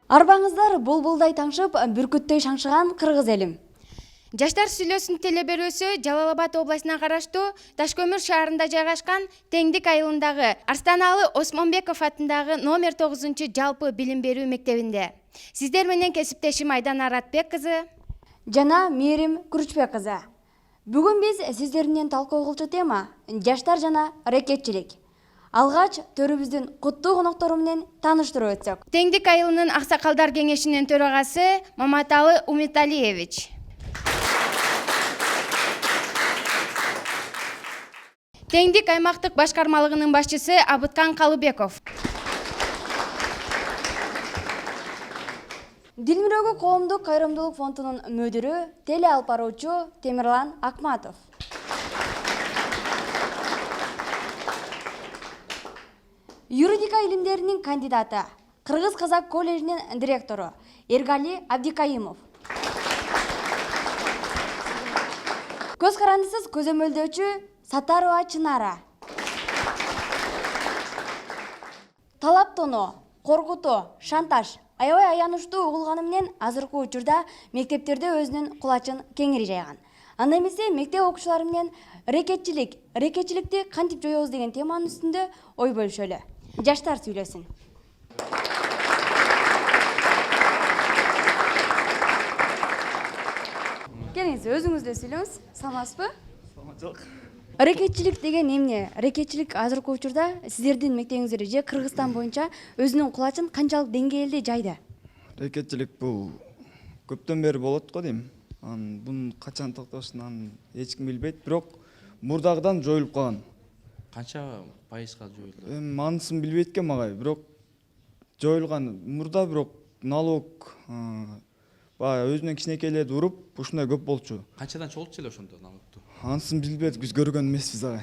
Арбаңыздар булбулдай таңшып, бүркүттөй шаңшыган кыргыз элим. Жаштар сүйлөсүн телеберүүсү Жалал Абад областына караштуу Ташкөмүр шаарында жайгашкан Теңдик айылындагы Арстаналы Осмонбеков атындагы номер 9 жалпы билим берүү мектебинде. Сиздер менен кесиптешим Айдана Аратбек кызы жана Мээрим Күрүчбек кызы. Бүгүн биз сиздер менен талкуу кылчу тема жаштар жана рекетчилик. Алгач төрүбүздүн куттуу коноктору менен тааныштырып өтсөк. Теңдик айылынын аксакалдар кеңешинин төрагасы Маматалы Умиталиевич. Теңдик аймактык башкармалыгынын башчысы Абыткан Калыбеков. Дилмирөөгө коомдук кайрымдуулук фондунун мөдүрү, теле алып баруучу Темирлан Акматов. Юридика илимдеринин кандидаты, Кыргыз-Казак колледжинин директору Эргали Абдикайымов. Көз карандысыз көзөмөлдөөчү Сатарова Чынара. Талаптоноо, коркутуу, шантаж, аябай аянычтуу угулганы менен азыркы учурда мектептерде өзүнүн кулачын кеңири жайган. Анда эмесе мектеп окуучулары менен рекетчиликти кантип жоебуз деген теманын үстүндө ой бөлүшөлү. Жаштар сүйлөсүн. Келиңиз, өзүңүз эле сүйлөңүз. Саламатсызбы? Саламатчылык. Рекетчилик деген эмне? Рекетчилик азыркы учурда сиздердин мектебиңизде же Кыргызстан боюнча өзүнүн кулачын канчалык деңгээлде жайды? Рекетчилик бул көптөн бери болот го дейм. Бунун качан токтошун эч ким билбейт, бирок мурдагыдан жоюлуп калган. Канча пайызга жоюлду? Анысын билбейт экен магай, бирок жоюлган. Мурда бирок налог баягы өзүнөн кичинекейлерди уруп, ушундай көп болчу. Канчадан чогултчу эле ошондо налогду? Анысын билбедик, биз көргөн эмеспиз агай.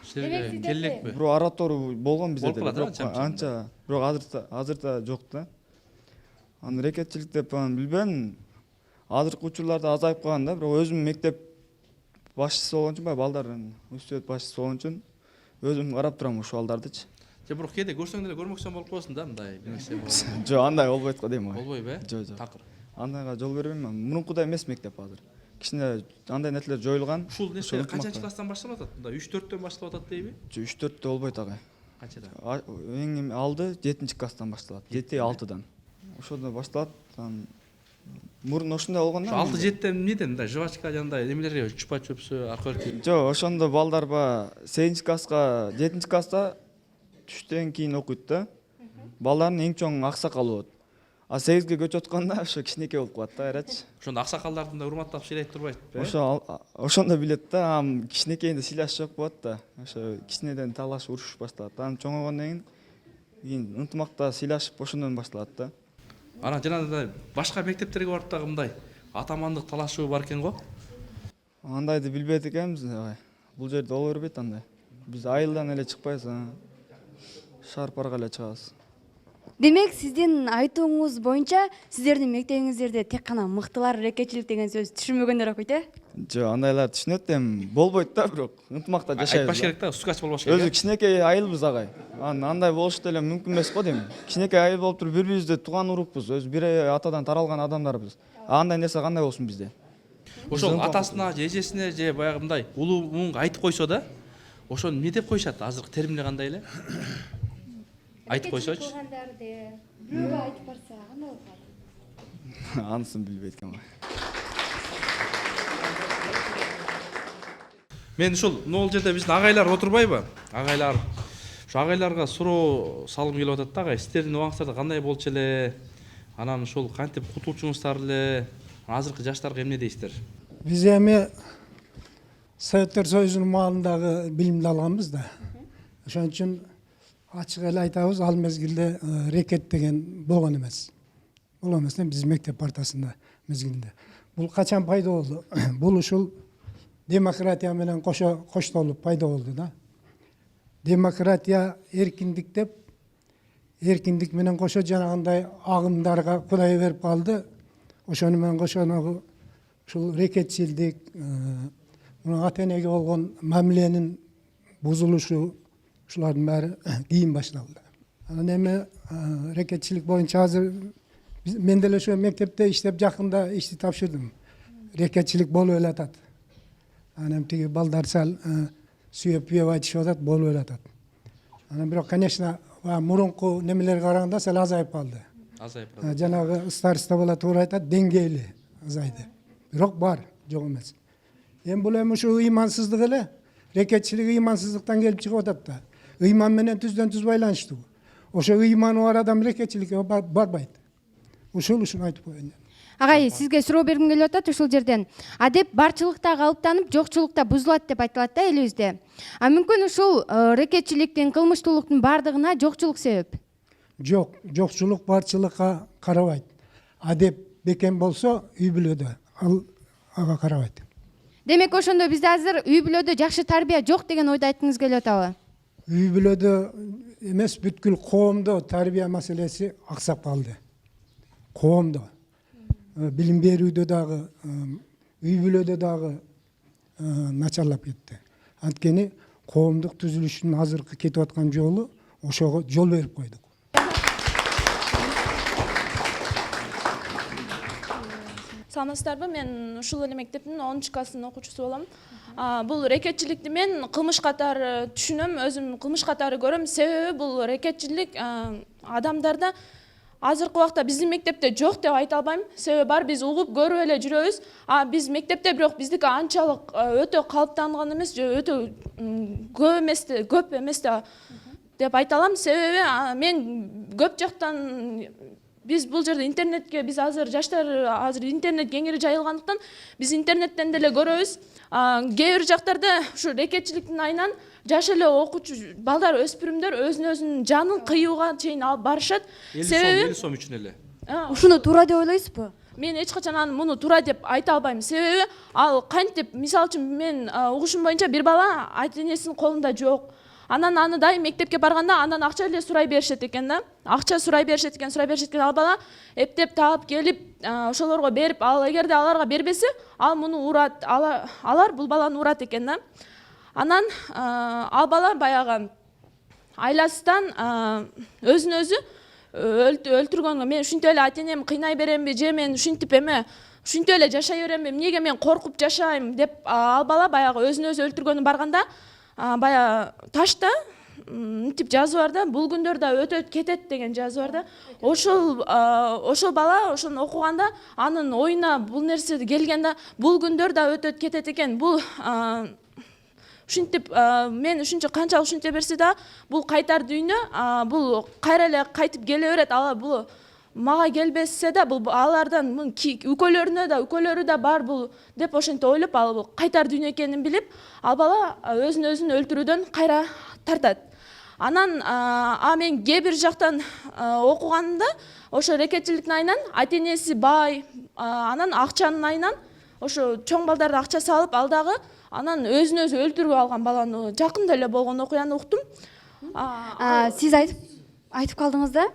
Силерге келелекпи? Бирок аратору болгон бизде, бирок анча, бирок азырда жок да. Рекетчилик деп билбейм. Азыркы учурларда азайып калган да, бирок өзүм мектеп башчысы болгон үчүн, балдардын университет башчысы болгон үчүн өзүм карап турам ушул балдардычы. Же бирок кээде көрсөң деле көрмөкчөн болуп каласың да, мындай нерсе болот. Жок, андай болбойт го дейм. Болбойбу, Жок, жок. Такыр. Андайга жол бербейм мен. Мурункудай эмес мектеп азыр. Кичине андай нерселер жоюлган. Ушул нерсе канчанчы класстан башталып атат? Мындай 3-4төн башталып атат дейби? 3-4тө болбойт агай. Канчада? Эң алды 7-класстан башталат. 7-6дан. Ошондо башталат. Мурун ошондой болгон да. 6-7тен эмнеден мындай жвачка жандай эмелерге чупа чөпсү акыркы. Жок, ошондо балдар 8-класска, 7-класста түштөн кийин окуйт да. Балдардын эң чоң аксакалы болот. А 8ге көчүп атканда ошо кичинекей болуп калат да, айрачы. Ошондо аксакалдарды да урматтап сыйлайт турбайбы? Ошондо билет да, кичинекейинде сыйлаш жок болот да. Ошо кичинеден талаш, урушуш башталат. Анан чоңойгондон кийин ынтымакта сыйлашып ошондон башталат да. Анан жанагындай башка мектептерге барып дагы мындай атамандык талашуу бар экен го? Андайды билбейт экенбиз. Бул жерде боло бербейт андай. Биз айылдан эле чыкпайбыз, шаар парга эле чыгабыз. Демек, сиздин айтууңуз боюнча, сиздердин мектебиңиздерде тек гана мыктылар рекетчилик деген сөз түшүнбөгөндөр окуйт, Жок, андайлар түшүнөт эми, болбойт да, бирок ынтымакта жашайбыз. Айтпаш керек да, ускач болбош керек. Өзү кичинекей айылбыз агай. Андай болуш деле мүмкүн эмес го дейм. Кичинекей айыл болуп туруп бири-бирибизди тууган урукпуз, өзү бир атадан таралган адамдарбыз. Андай нерсе кандай болсун бизде? Ошол атасына же эжесине же баягы мындай улуу муңга айтып койсо да, ошону эмне деп коюшат? Азыркы термини кандай эле? Айтып койсочу. Бирөө айтып барса, кандай болуп калат? Анысын билбейт экенмин. Мен ушул могул жерде биздин агайлар отурбайбы? Агайлар. Ушу агайларга суроо салгым келип атат да, агай. Сиздердин убагыңыздарда кандай болчу эле? Анан ушул кантип кутулчуңуздар эле? Азыркы жаштарга эмне дейсиздер? Биз эми Советтер Союзунун маалындагы билимди алганбыз да. Ошон үчүн ачык эле айтабыз, ал мезгилде рекет деген болгон эмес. Бул эместен биз мектеп партасында мезгилинде. Бул качан пайда болду? Бул ушул демократия менен коштолуп пайда болду да. Демократия эркиндик деп, эркиндик менен кошо жанагындай агымдарга Кудай берип калды. Ошону менен кошо ушул рекетчилдик, ата энеге болгон мамиленин бузулушу, ушулардын баары кийин башталды. Анан эми рекетчилик боюнча азыр мен деле ошо мектепте иштеп жакында ишти тапшырдым. Рекетчилик болуп элатат. Анан тиги балдар сал сүйөп айтышып атат, болуп элатат. Анан бирок, конечно, мурунку немелерге караганда сал азайып калды. Азайып Жанагы староста бала туура айтат, деңгээли азайды. Бирок бар, жок эмес. Бул эми ушу ыймансыздык эле. Рекетчилик ыймансыздыктан келип чыгып атат да. Ыйман менен түздөн түз байланыштуу. Ошо ыйманы бар адам рекетчиликке барбайт. Ушул ушуну айтып коеюн. Агай, сизге суроо бергим келип атат ушул жерден. Адеп барчылыкта калыптанып, жокчулукта бузулат деп айтылат да элибизде. Мүмкүн ушул рекетчиликтин, кылмыштуулуктун бардыгына жокчулук себеп? Жок, жокчулук барчылыкка карабайт. Адеп бекем болсо үй бүлөдө ал ага карабайт. Демек ошондо бизде азыр үй бүлөдө жакшы тарбия жок деген ойду айткыңыз келип атабы? Үй бүлөдө эмес, бүткүл коомдо тарбия маселеси аксап калды. Коомдо. Билим берүүдө дагы, үй бүлөдө дагы начарлап кетти. Анткени коомдук түзүлүштүн азыркы кетип аткан жолу ошого жол берип койдук. Саламатсыздарбы, мен ушул эле мектептин 10-класстын окуучусу болом. Бул рекетчиликти мен кылмыш катары түшүнөм, өзүм кылмыш катары көрөм. Себеби бул рекетчилик адамдарда азыркы убакта биздин мектепте жок деп айта албайм. Себеби бар, биз угуп көрүп эле жүрөбүз. Биз мектепте бирок биздики анчалык өтө калыптанган эмес, өтө көп эмес деп айта алам. Себеби мен көп жактан биз бул жерде интернетке, биз азыр жаштар азыр интернет кеңири жайылгандыктан биз интернеттен деле көрөбүз. Кээ бир жактарда ушу рекетчиликтин айынан жаш эле окуучу балдар, өспүрүмдөр өзүнүн жанын кыюуга чейин алып барышат. Себеби 50 сом үчүн эле. Ушуну туура деп ойлойсузбу? Мен эч качан муну туура деп айта албайм. Себеби ал кантип, мисалы үчүн мен угушум боюнча бир бала ата-энесинин колунда жок. Анан аны дайым мектепке барганда андан акча эле сурай беришет экен да. Акча сурай беришет экен. Ал бала эптеп таап келип, ошолорго берип, ал эгерде аларга бербесе, ал муну урат, алар бул баланы урат экен да. Анан ал бала баягы айласынан өзүн өзү өлтүргөнгө, мен ушинтип эле ата-энем кыйнай беремби, же мен ушинтип ушинтип эле жашай беремби, эмнеге мен коркуп жашайм деп ал бала баягы өзүн өзү өлтүргөнү барганда баягы ташта мынтип жазуу бар да, бул күндөр да өтөт кетет деген жазуу бар да. Ошол бала ошону окуганда анын оюна бул нерсе келгенде, бул күндөр да өтөт кетет экен. Бул ушинтип мен ушунча канчалык ушинте берсе да, бул кайтар дүйнө, бул кайра эле кайтып келе берет. Ал бул мага келбесе да, бул алардан үкөлөрү да бар бул деп ошентип ойлоп, ал кайтар дүйнө экенин билип, ал бала өзүн өлтүрүүдөн кайра тартат. Анан мен кээ бир жактан окуганымда ошо рекетчиликтин айынан ата-энеси бай, анан акчанын айынан ошо чоң балдарды акча салып, ал дагы анан өзүн өзү өлтүрүп алган баланы жакында эле болгон окуяны уктум. Сиз айтып калдыңыз да.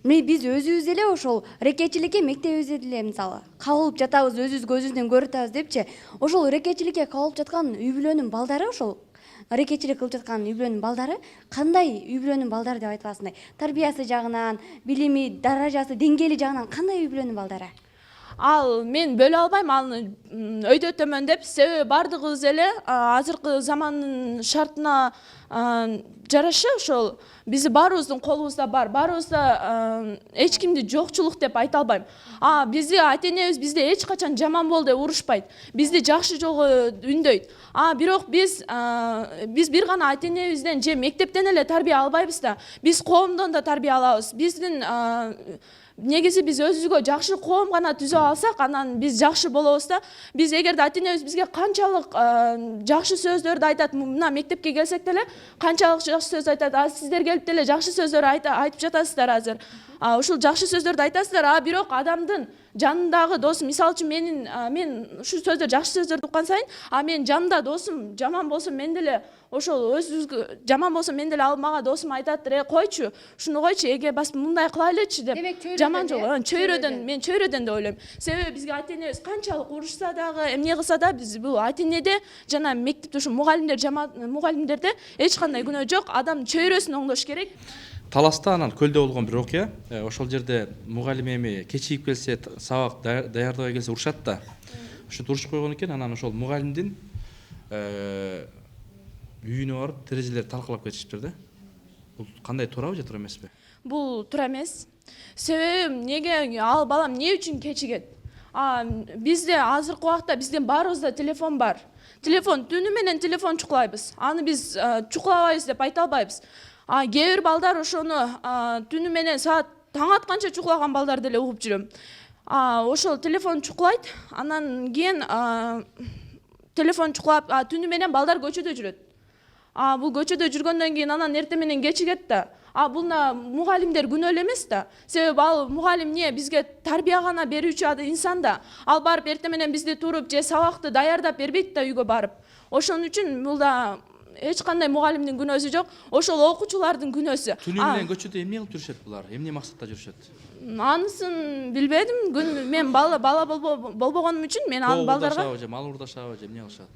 Биз өзүбүз эле ошол рекетчиликке мектебибизде деле мисалы кабылып жатабыз, өзүбүз көзүбүздөн көрүп атабыз депчи. Ошол рекетчиликке кабылып жаткан үй бүлөнүн балдары, ошол рекетчилик кылып жаткан үй бүлөнүн балдары кандай үй бүлөнүн балдары деп айтып атасыңдар? Тарбиясы жагынан, билими, даражасы, деңгээли жагынан кандай үй бүлөнүн балдары? Ал мен бөлө албайм аны өйдө төмөн деп. Себеби бардыгыбыз эле азыркы замандын шартына жараша ошол биздин баарыбыздын колубузда бар. Баарыбызда эч кимди жокчулук деп айта албайм. Бизди ата-энебиз бизди эч качан жаман бол деп урушпайт. Бизди жакшы жолго үндөйт. Бирок биз бир гана ата-энебизден же мектептен эле тарбия албайбыз да. Биз коомдон да тарбия алабыз. Биздин негизи биз өзүбүзгө жакшы коом гана түзө алсак, анан биз жакшы болобуз да. Биз эгерде ата-энебиз бизге канчалык жакшы сөздөрдү айтат, мына мектепке келсек деле канчалык жакшы сөз айтат. Сиздер келип деле жакшы сөздөр айтып жатасыздар азыр. Ушул жакшы сөздөрдү айтасыздар, бирок адамдын жанындагы досум, мисалы үчүн мен ушул сөздөр, жакшы сөздөрдү уккан сайын, менин жанымда досум жаман болсо, мен деле ошол өзүбүзгө жаман болсо, мен деле ал мага досум айтат, койчу, ушуну койчу, эге басып мындай кылайлычы деп. Жаман жол, мен чөйрөдөн деп ойлойм. Себеби бизге ата-энебиз канчалык урушса дагы, эмне кылса да, биз бул ата-энеде жана мектепте ушу мугалимдерде эч кандай күнөө жок. Адам чөйрөсүн оңдош керек. Таласта анан көлдө болгон бир окуя. Ошол жерде мугалим эми кечигип келсе, сабак даярдабай келсе урушат да. Ошентип урушуп койгон экен, анан ошол мугалимдин үйүнө барып терезелерди талкалап кетишиптир да. Бул кандай, туурабы же туура эмеспи? Бул туура эмес. Себеби эмнеге ал балам эмне үчүн кечигет? Бизде азыркы убакта биздин баарыбызда телефон бар. Телефон түнү менен телефон чукулайбыз. Аны биз чукулабайбыз деп айта албайбыз. Кээ бир балдар ошону түнү менен саат таң атканча чукулаган балдар деле угуп жүрөм. Ошол телефон чукулайт, анан кийин телефон чукулап түнү менен балдар көчөдө жүрөт. Бул көчөдө жүргөндөн кийин анан эртең менен кечигет да. Буна мугалимдер күнөөлүү эмес да. Себеби ал мугалим бизге тарбия гана берүүчү инсан да. Ал барып эртең менен бизди туруп же сабакты даярдап бербейт да үйгө барып. Ошон үчүн бул да эч кандай мугалимдин күнөөсү жок, ошол окуучулардын күнөөсү. Түнү менен көчөдө эмне кылып жүрүшөт булар? Эмне максатта жүрүшөт? Анысын билбедим. Мен бала болбогонум үчүн мен ал балдарга мал уурдашабы же эмне кылышат?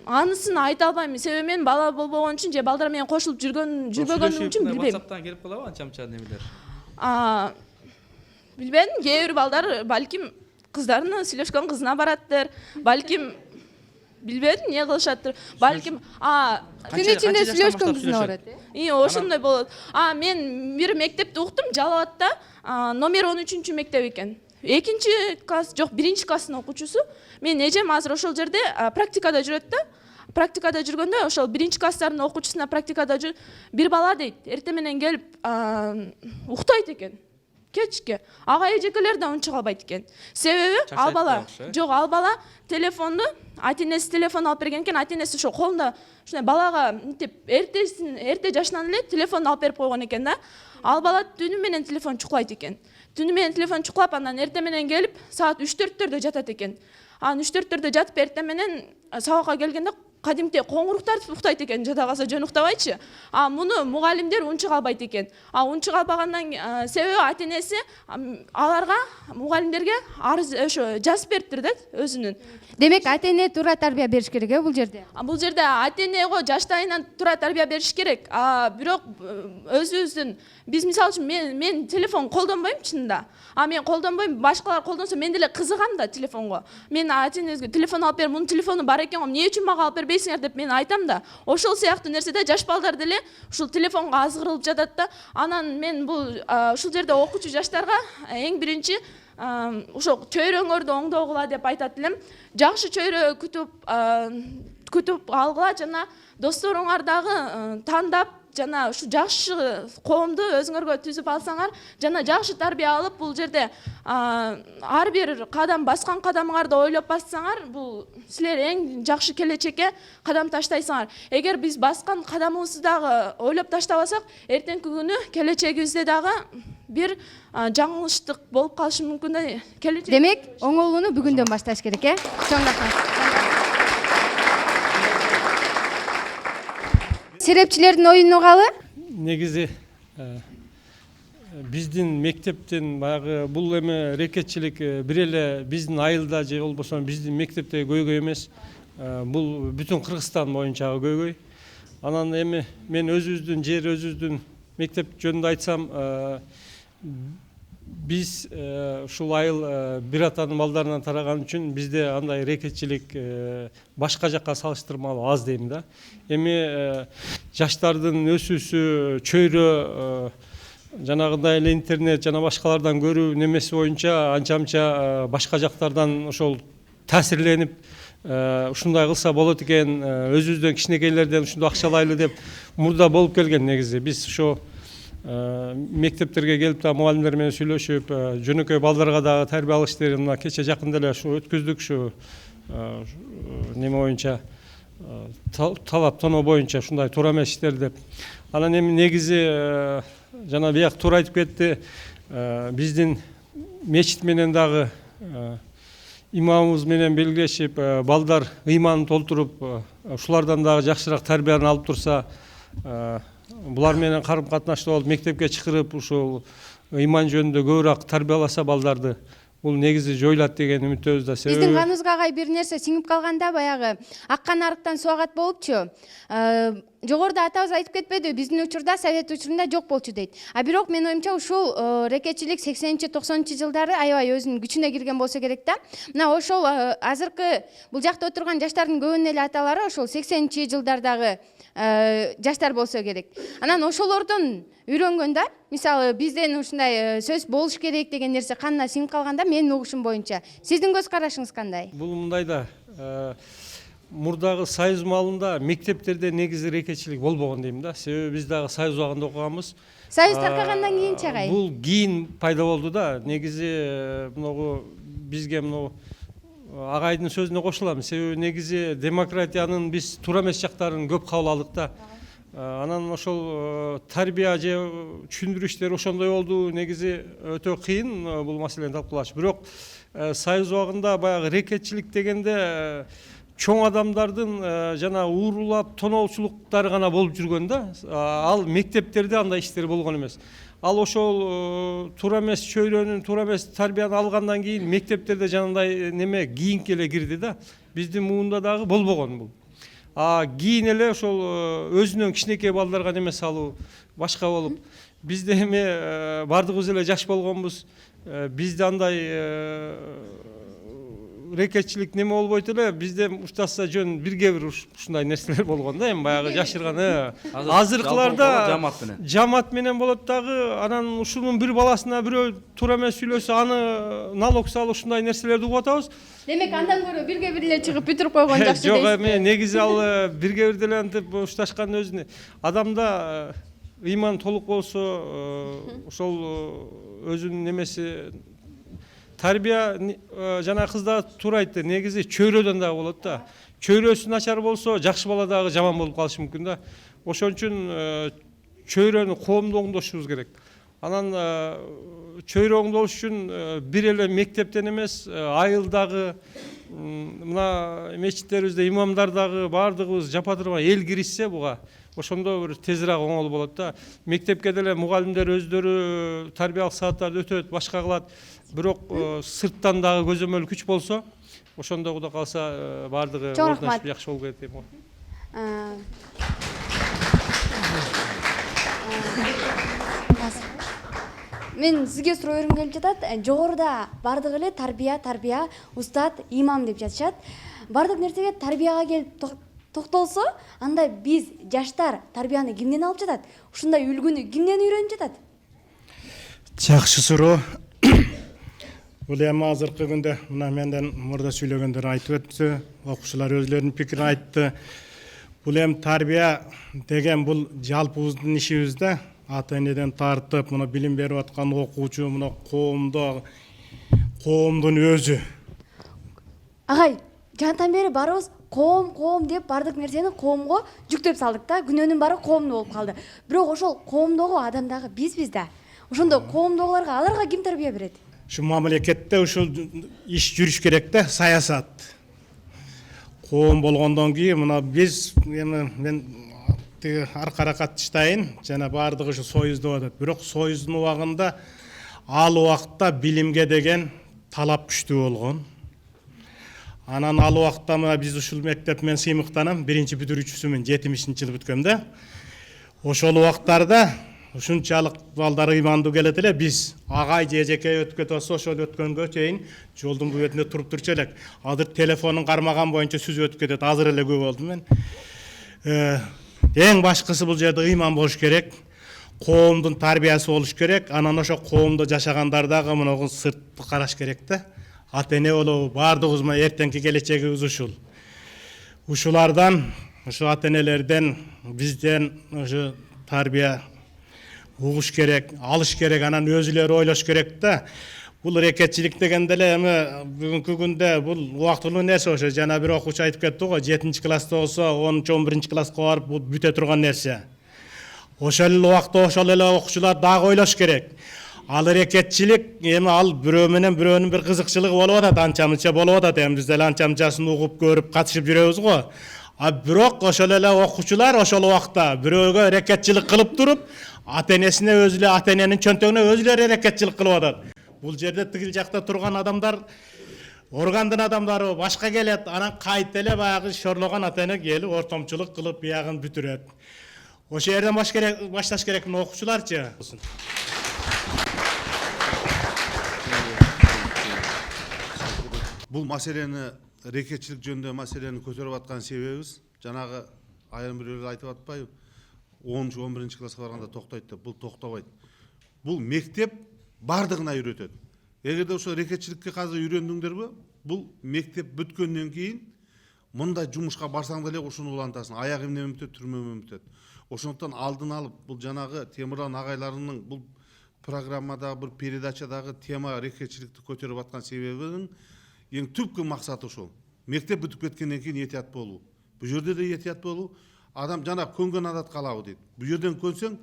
Анысын айта албайм. Себеби мен бала болбогон үчүн же балдар менен кошулуп жүрбөгөнүм үчүн билбейм. WhatsApp'тан келип калабы анча-мынча немелер? Билбедим. Кээ бир балдар балким кыздарына сүйлөшкөн кызына бараттыр. Балким билбедим эмне кылышаттыр. Балким Түн ичинде сүйлөшкөн кызына барат. Ошондой болот. Мен бир мектепти уктум, Жалалатта, номер 13 мектеп экен. 2 класс, жок, 1 класстын окуучусу. Мен эжем азыр ошол жерде практикада жүрөт да. Практикада жүргөндө ошол 1 класстардын окуучусуна практикада жүр. Бир бала дейт, эртең менен келип уктайт экен. Кечке. Ага эжекелер да унчук албайт экен. Себеби ал бала, жок, ал бала телефонду, ата-энеси телефон алып берген экен, ата-энеси ошо колунда ушундай балага мынтип эрте жашынан эле телефонду алып берип койгон экен да. Ал бала түнү менен телефон чукулайт экен. Түнү менен телефон чукулап, анан эртең менен келип саат 3-4-төрдө жатат экен. 3-4-төрдө жатып эртең менен сабакка келгенде кадимки коңурук тартып уктайт экен, жата калса жөн уктабайчы. Муну мугалимдер унчук албайт экен. Унчук албагандан себеби ата-энеси аларга, мугалимдерге арыз ошо жазып бериптир да өзүнүн. Демек ата-эне туура тарбия бериш керек бул жерде. Бул жерде ата-энеге жаштайынан туура тарбия бериш керек. Бирок өзүбүздүн биз мисалы үчүн мен телефон колдонбойм чынында. Мен колдонбойм, башкалар колдонсо мен деле кызыгам да телефонго. Мен ата-энемизге телефон алып берип, мунун телефону бар экен го, эмне үчүн мага алып бербейсиңер деп мен айтам да. Ошол сыяктуу нерседе жаш балдар деле ушул телефонго азгырылып жатат да. Анан мен бул ушул жерде окуучу жаштарга эң биринчи ошол чөйрөңөрдү оңдогула деп айтат элем. Жакшы чөйрө күтүп алгыла жана досторуңар дагы тандап жана ушу жакшы коомду өзүңөргө түзүп алсаңар, жана жакшы тарбия алып бул жерде ар бир кадам баскан кадамыңарды ойлоп бассаңар, бул силер эң жакшы келечекке кадам таштайсыңар. Эгер биз баскан кадамыбызды дагы ойлоп таштабасак, эртеңки күнү келечегибизде дагы бир жаңылыштык болуп калышы мүмкүн да. Демек, оңолууну бүгүндөн башташ керек, Чоң рахмат. Серепчилердин оюну калы? Негизи биздин мектептен баягы бул эме рекетчилик бир эле биздин айылда же болбосо биздин мектепте көйгөй эмес. Бул бүтүн Кыргызстан боюнчагы көйгөй. Анан эми мен өзүбүздүн жер, өзүбүздүн мектеп жөнүндө айтсам, биз ушул айыл бир атанын балдарынан тараган үчүн бизде андай рекетчилик башка жакка салыштырмалуу аз дейм да. Эми жаштардын өсүүсү, чөйрө, жанагындай эле интернет жана башкалардан көрүү немеси боюнча анча-мынча башка жактардан ошол таасирленип ушундай кылса болот экен, өзүбүздөн кичинекейлерден ушундай акчалайлы деп мурда болуп келген. Негизи биз ошо мектептерге келип да мугалимдер менен сүйлөшүп, жөнөкөй балдарга дагы тарбия алыш иштерин мына кече жакында эле ушу өткөздүк, ушу неме боюнча талап тоноо боюнча ушундай туура эмес иштер деп. Анан эми негизи жана бияк туура айтып кетти, биздин мечит менен дагы имамыбыз менен белгилешип, балдар ыйманын толтуруп, ушулардан дагы жакшыраак тарбияны алып турса, булар менен карым катнашты болуп мектепке чакырып ушул ыйман жөнүндө көбүрөөк тарбияласа балдарды, бул негизи жоюлат деген үмүттөбүз да. Биздин Канузга агай бир нерсе сиңип калганда, баягы аккан арыктан суу агат болупчу. жогоруда атабыз айтып кетпедиби, биздин учурда совет учурунда жок болчу дейт. А бирок менин оюмча ушул рекетчилик 80-90 жылдары аябай өзүнүн күчүнө кирген болсо керек да. Мына ошол азыркы бул жакта отурган жаштардын көбүнүн эле аталары ошол 80 жылдардагы жаштар болсо керек. Анан ошолордон үйрөнгөн да. Мисалы бизден ушундай сөз болуш керек деген нерсе канына сиңип калганда, менин угушум боюнча. Сиздин көз карашыңыз кандай? Бул мындай да, мурдагы союз маалында мектептерде негизи рекетчилик болбогон дейм да. Себеби биз дагы союз убагында окуганбыз. Союз таркагандан кийин чагай. Бул кийин пайда болду да. Негизи мынагу бизге мынау агайдын сөзүнө кошулам. Себеби негизи демократиянын биз туура эмес жактарын көп кабыл алдык да. Анан ошол тарбия же түшүндүрүштөр ошондой болду. Негизи өтө кыйын бул маселени талкуулаш. Бирок союз убагында баягы рекетчилик дегенде чоң адамдардын жана уурулап тоноочулуктары гана болуп жүргөн да. Ал мектептерде андай иштер болгон эмес. Ал ошол туура эмес чөйрөнүн, туура эмес тарбияны алгандан кийин мектептерде жанагындай неме кийинки эле кирди да. Биздин муунда дагы болбогон бул. Кийин эле ошол өзүнөн кичинекей балдарга неме салуу башка болуп, бизде эме бардыгыбыз эле жаш болгонбуз. Бизде андай рекетчилик неме болбойт эле, бизде уштаса жөн бирге бир ушундай нерселер болгон да, эми баягы жашырган. Азыркыларда жамаат менен болот дагы, анан ушунун бир баласына бирөө туура эмес сүйлөсө аны налог салып ушундай нерселерди угуп атабыз. Демек андан көрө бирге бир эле чыгып бүтүрүп койгон жакшы дейсиз. Жок, эми негизи ал бирге бир деле антип ушташкан өзүнө адамда ыйман толук болсо, ошол өзүнүн немеси тарбия жана кыздар туура айтты. Негизи чөйрөдөн дагы болот да. Чөйрөсү начар болсо, жакшы бала дагы жаман болуп калышы мүмкүн да. Ошон үчүн чөйрөнү коомду оңдошубуз керек. Анан чөйрө оңдош үчүн бир эле мектептен эмес, айылдагы мына мечиттерибизде имамдар дагы бардыгыбыз жапа турбай эл киришсе буга, ошондо бир тезирээк оңолуу болот да. Мектепке деле мугалимдер өздөрү тарбиялык сааттарды өтөт, башка кылат. Бирок сырттан дагы көзөмөл күч болсо, ошондо Кудай калса бардыгы ордунашып жакшы болуп кетет дейм го. Мен сизге суроо бергим келип жатат. Жогоруда бардыгы эле тарбия, устат, имам деп жатышат. Бардык нерсеге тарбияга келип токтолсо, анда биз жаштар тарбияны кимден алып жатат? Ушундай үлгүнү кимден үйрөнүп жатат? Жакшы суроо. Бул эми азыркы күндө мына менден мурда сүйлөгөндөр айтып өттү, окуучулар өзлөрүнүн пикирин айтты. Бул эми тарбия деген бул жалпыбыздын ишибиз да. Ата энеден тартып, мына билим берип аткан окуучу, мына коомдун өзү. Агай, жантан бери барыбыз коом деп бардык нерсени коомго жүктөп салдык да. Күнөөнүн баары коомдо болуп калды. Бирок ошол коомдогу адамдагы бизбиз да. Ошондо коомдогуларга аларга ким тарбия берет? Ушу мамлекетте ушул иш жүрүш керек да, саясат. Коом болгондон кийин мына биз эми мен аркара катыштайын, жана бардыгы ушу союзда атат. Бирок союздун убагында ал убакта билимге деген талап күчтүү болгон. Анан ал убакта мына биз ушул мектеп мен сыймыктанам, биринчи бүтүрүүчүсүмүн, 70-жылы бүткөм да. Ошол убактарда ушунчалык балдар ыймандуу келет эле, биз агай же эжекей өтүп кетип атса, ошол өткөнгө чейин жолдун бул бетинде туруп турчу элек. Азыр телефонун кармаган боюнча сүзүп өтүп кетет. Азыр эле көп болду мен. Эң башкысы бул жерде ыйман болуш керек. Коомдун тарбиясы болуш керек. Анан ошо коомдо жашагандар дагы мына сыртты караш керек да. Ата эне болобу, бардыгыбыз эртеңки келечегибиз ушул. Ушулардан, ушу ата энелерден, бизден ушу тарбия угуш керек, алыш керек, анан өзүлөрү ойлош керек да. Бул рекетчилик дегенде эле эми бүгүнкү күндө бул убактылуу нерсе. Ошо жана бир окуучу айтып кетти го, 7-класста болсо 10-11 класска барып бул бүтө турган нерсе. Ошол эле убакта ошол эле окуучулар дагы ойлош керек. Ал рекетчилик эми ал бирөө менен бирөөнүн бир кызыкчылыгы болуп атат, анча-мынча болуп атат. Эми биз деле анча-мынчасын угуп көрүп катышып жүрөбүз го. Бирок ошол эле окуучулар ошол убакта бирөөгө рекетчилик кылып туруп, ата энесине өзү эле ата эненин чөнтөгүнө өзүлөрү рекетчилик кылып атат. Бул жерде тигил жакта турган адамдар Органдын адамдары башка келет, анан кайт эле баягы шорлогон ата эне келип ортомчулук кылып биягын бүтүрөт. Ошол жерден башташ керек мына окуучуларчы. Бұл маселени рекетчилик жөнүндө маселени көтөрүп аткан себебибиз жанагы айрым бирөөлөр айтып атпайбы 10-11 класска барганда токтойт деп. Бул токтобойт. Бул мектеп бардыгына үйрөтөт. Эгерде ошо рекетчиликке азыр үйрөндүңдөрбү, бул мектеп бүткөндөн кийин мындай жумушка барсаң деле ушуну улантасың. Аяк эмне менен бүтөт, түрмө менен бүтөт. Ошондуктан алдын алып бул жанагы Темирлан агайларынын бул программадагы бир передачадагы тема рекетчиликти көтөрүп аткан себебинин ең түпкү максаты ошол. Мектеп бүтүп кеткенден кийин этият болуу. Бул жерде да этият болуу. Адам жана көнгөн адат калабы дейт. Бул жерден көнсөң,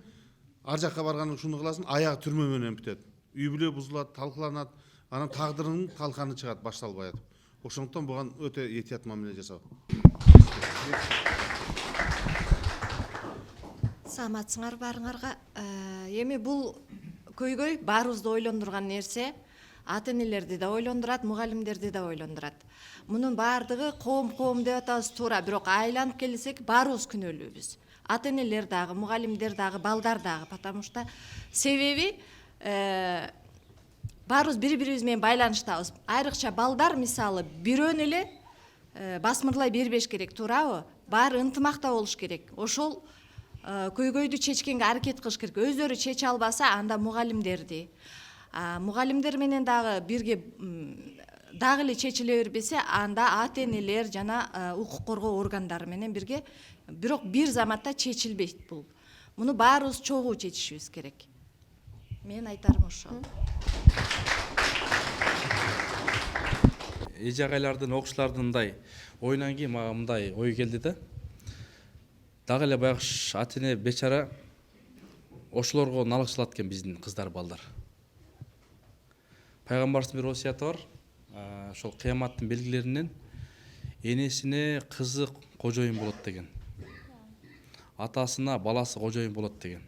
ар жакка барганда ушуну кыласың, аягы түрмө менен бүтөт. Үй бүлө бузулат, талкаланат, анан тагдырынын талканы чыгат башталбай атып. Ошондуктан буга өтө этият мамиле жасоо. Саламатсыңар барыңарга. Эми бул көйгөй баарыбызды ойлондурган нерсе. Ата энелерди да ойлондурат, мугалимдерди да ойлондурат. Мунун баардыгы коом деп атабыз туура, бирок айланып келсек баарыбыз күнөөлүүбүз. Ата энелер дагы, мугалимдер дагы, балдар дагы, потому что себеби баарыбыз бири-бирибиз менен байланыштабыз. Айрыкча балдар мисалы бирөөнү эле басмырлай бербеш керек, туурабы? Баары ынтымакта болуш керек. Ошол көйгөйдү чечкенге аракет кылыш керек. Өздөрү чече албаса, анда мугалимдерди мугалимдер менен дагы бирге дагы эле чечиле бербесе, анда ата энелер жана укук коргоо органдары менен бирге, бирок бир заматта чечилбейт бул. Муну баарыбыз чогуу чечишибиз керек. Мен айтарым ошол. Эже агайлардын, окуучулардын мындай оюнан кийин мага мындай ой келди да. Дагы эле баягы ата эне бечара ошолорго налык чалат экен биздин кыздар, балдар. Пайгамбарыбыздын бир осуяты бар. Ошол кыяматтын белгилеринен энесине кызы кожоюн болот деген. Атасына баласы кожоюн болот деген.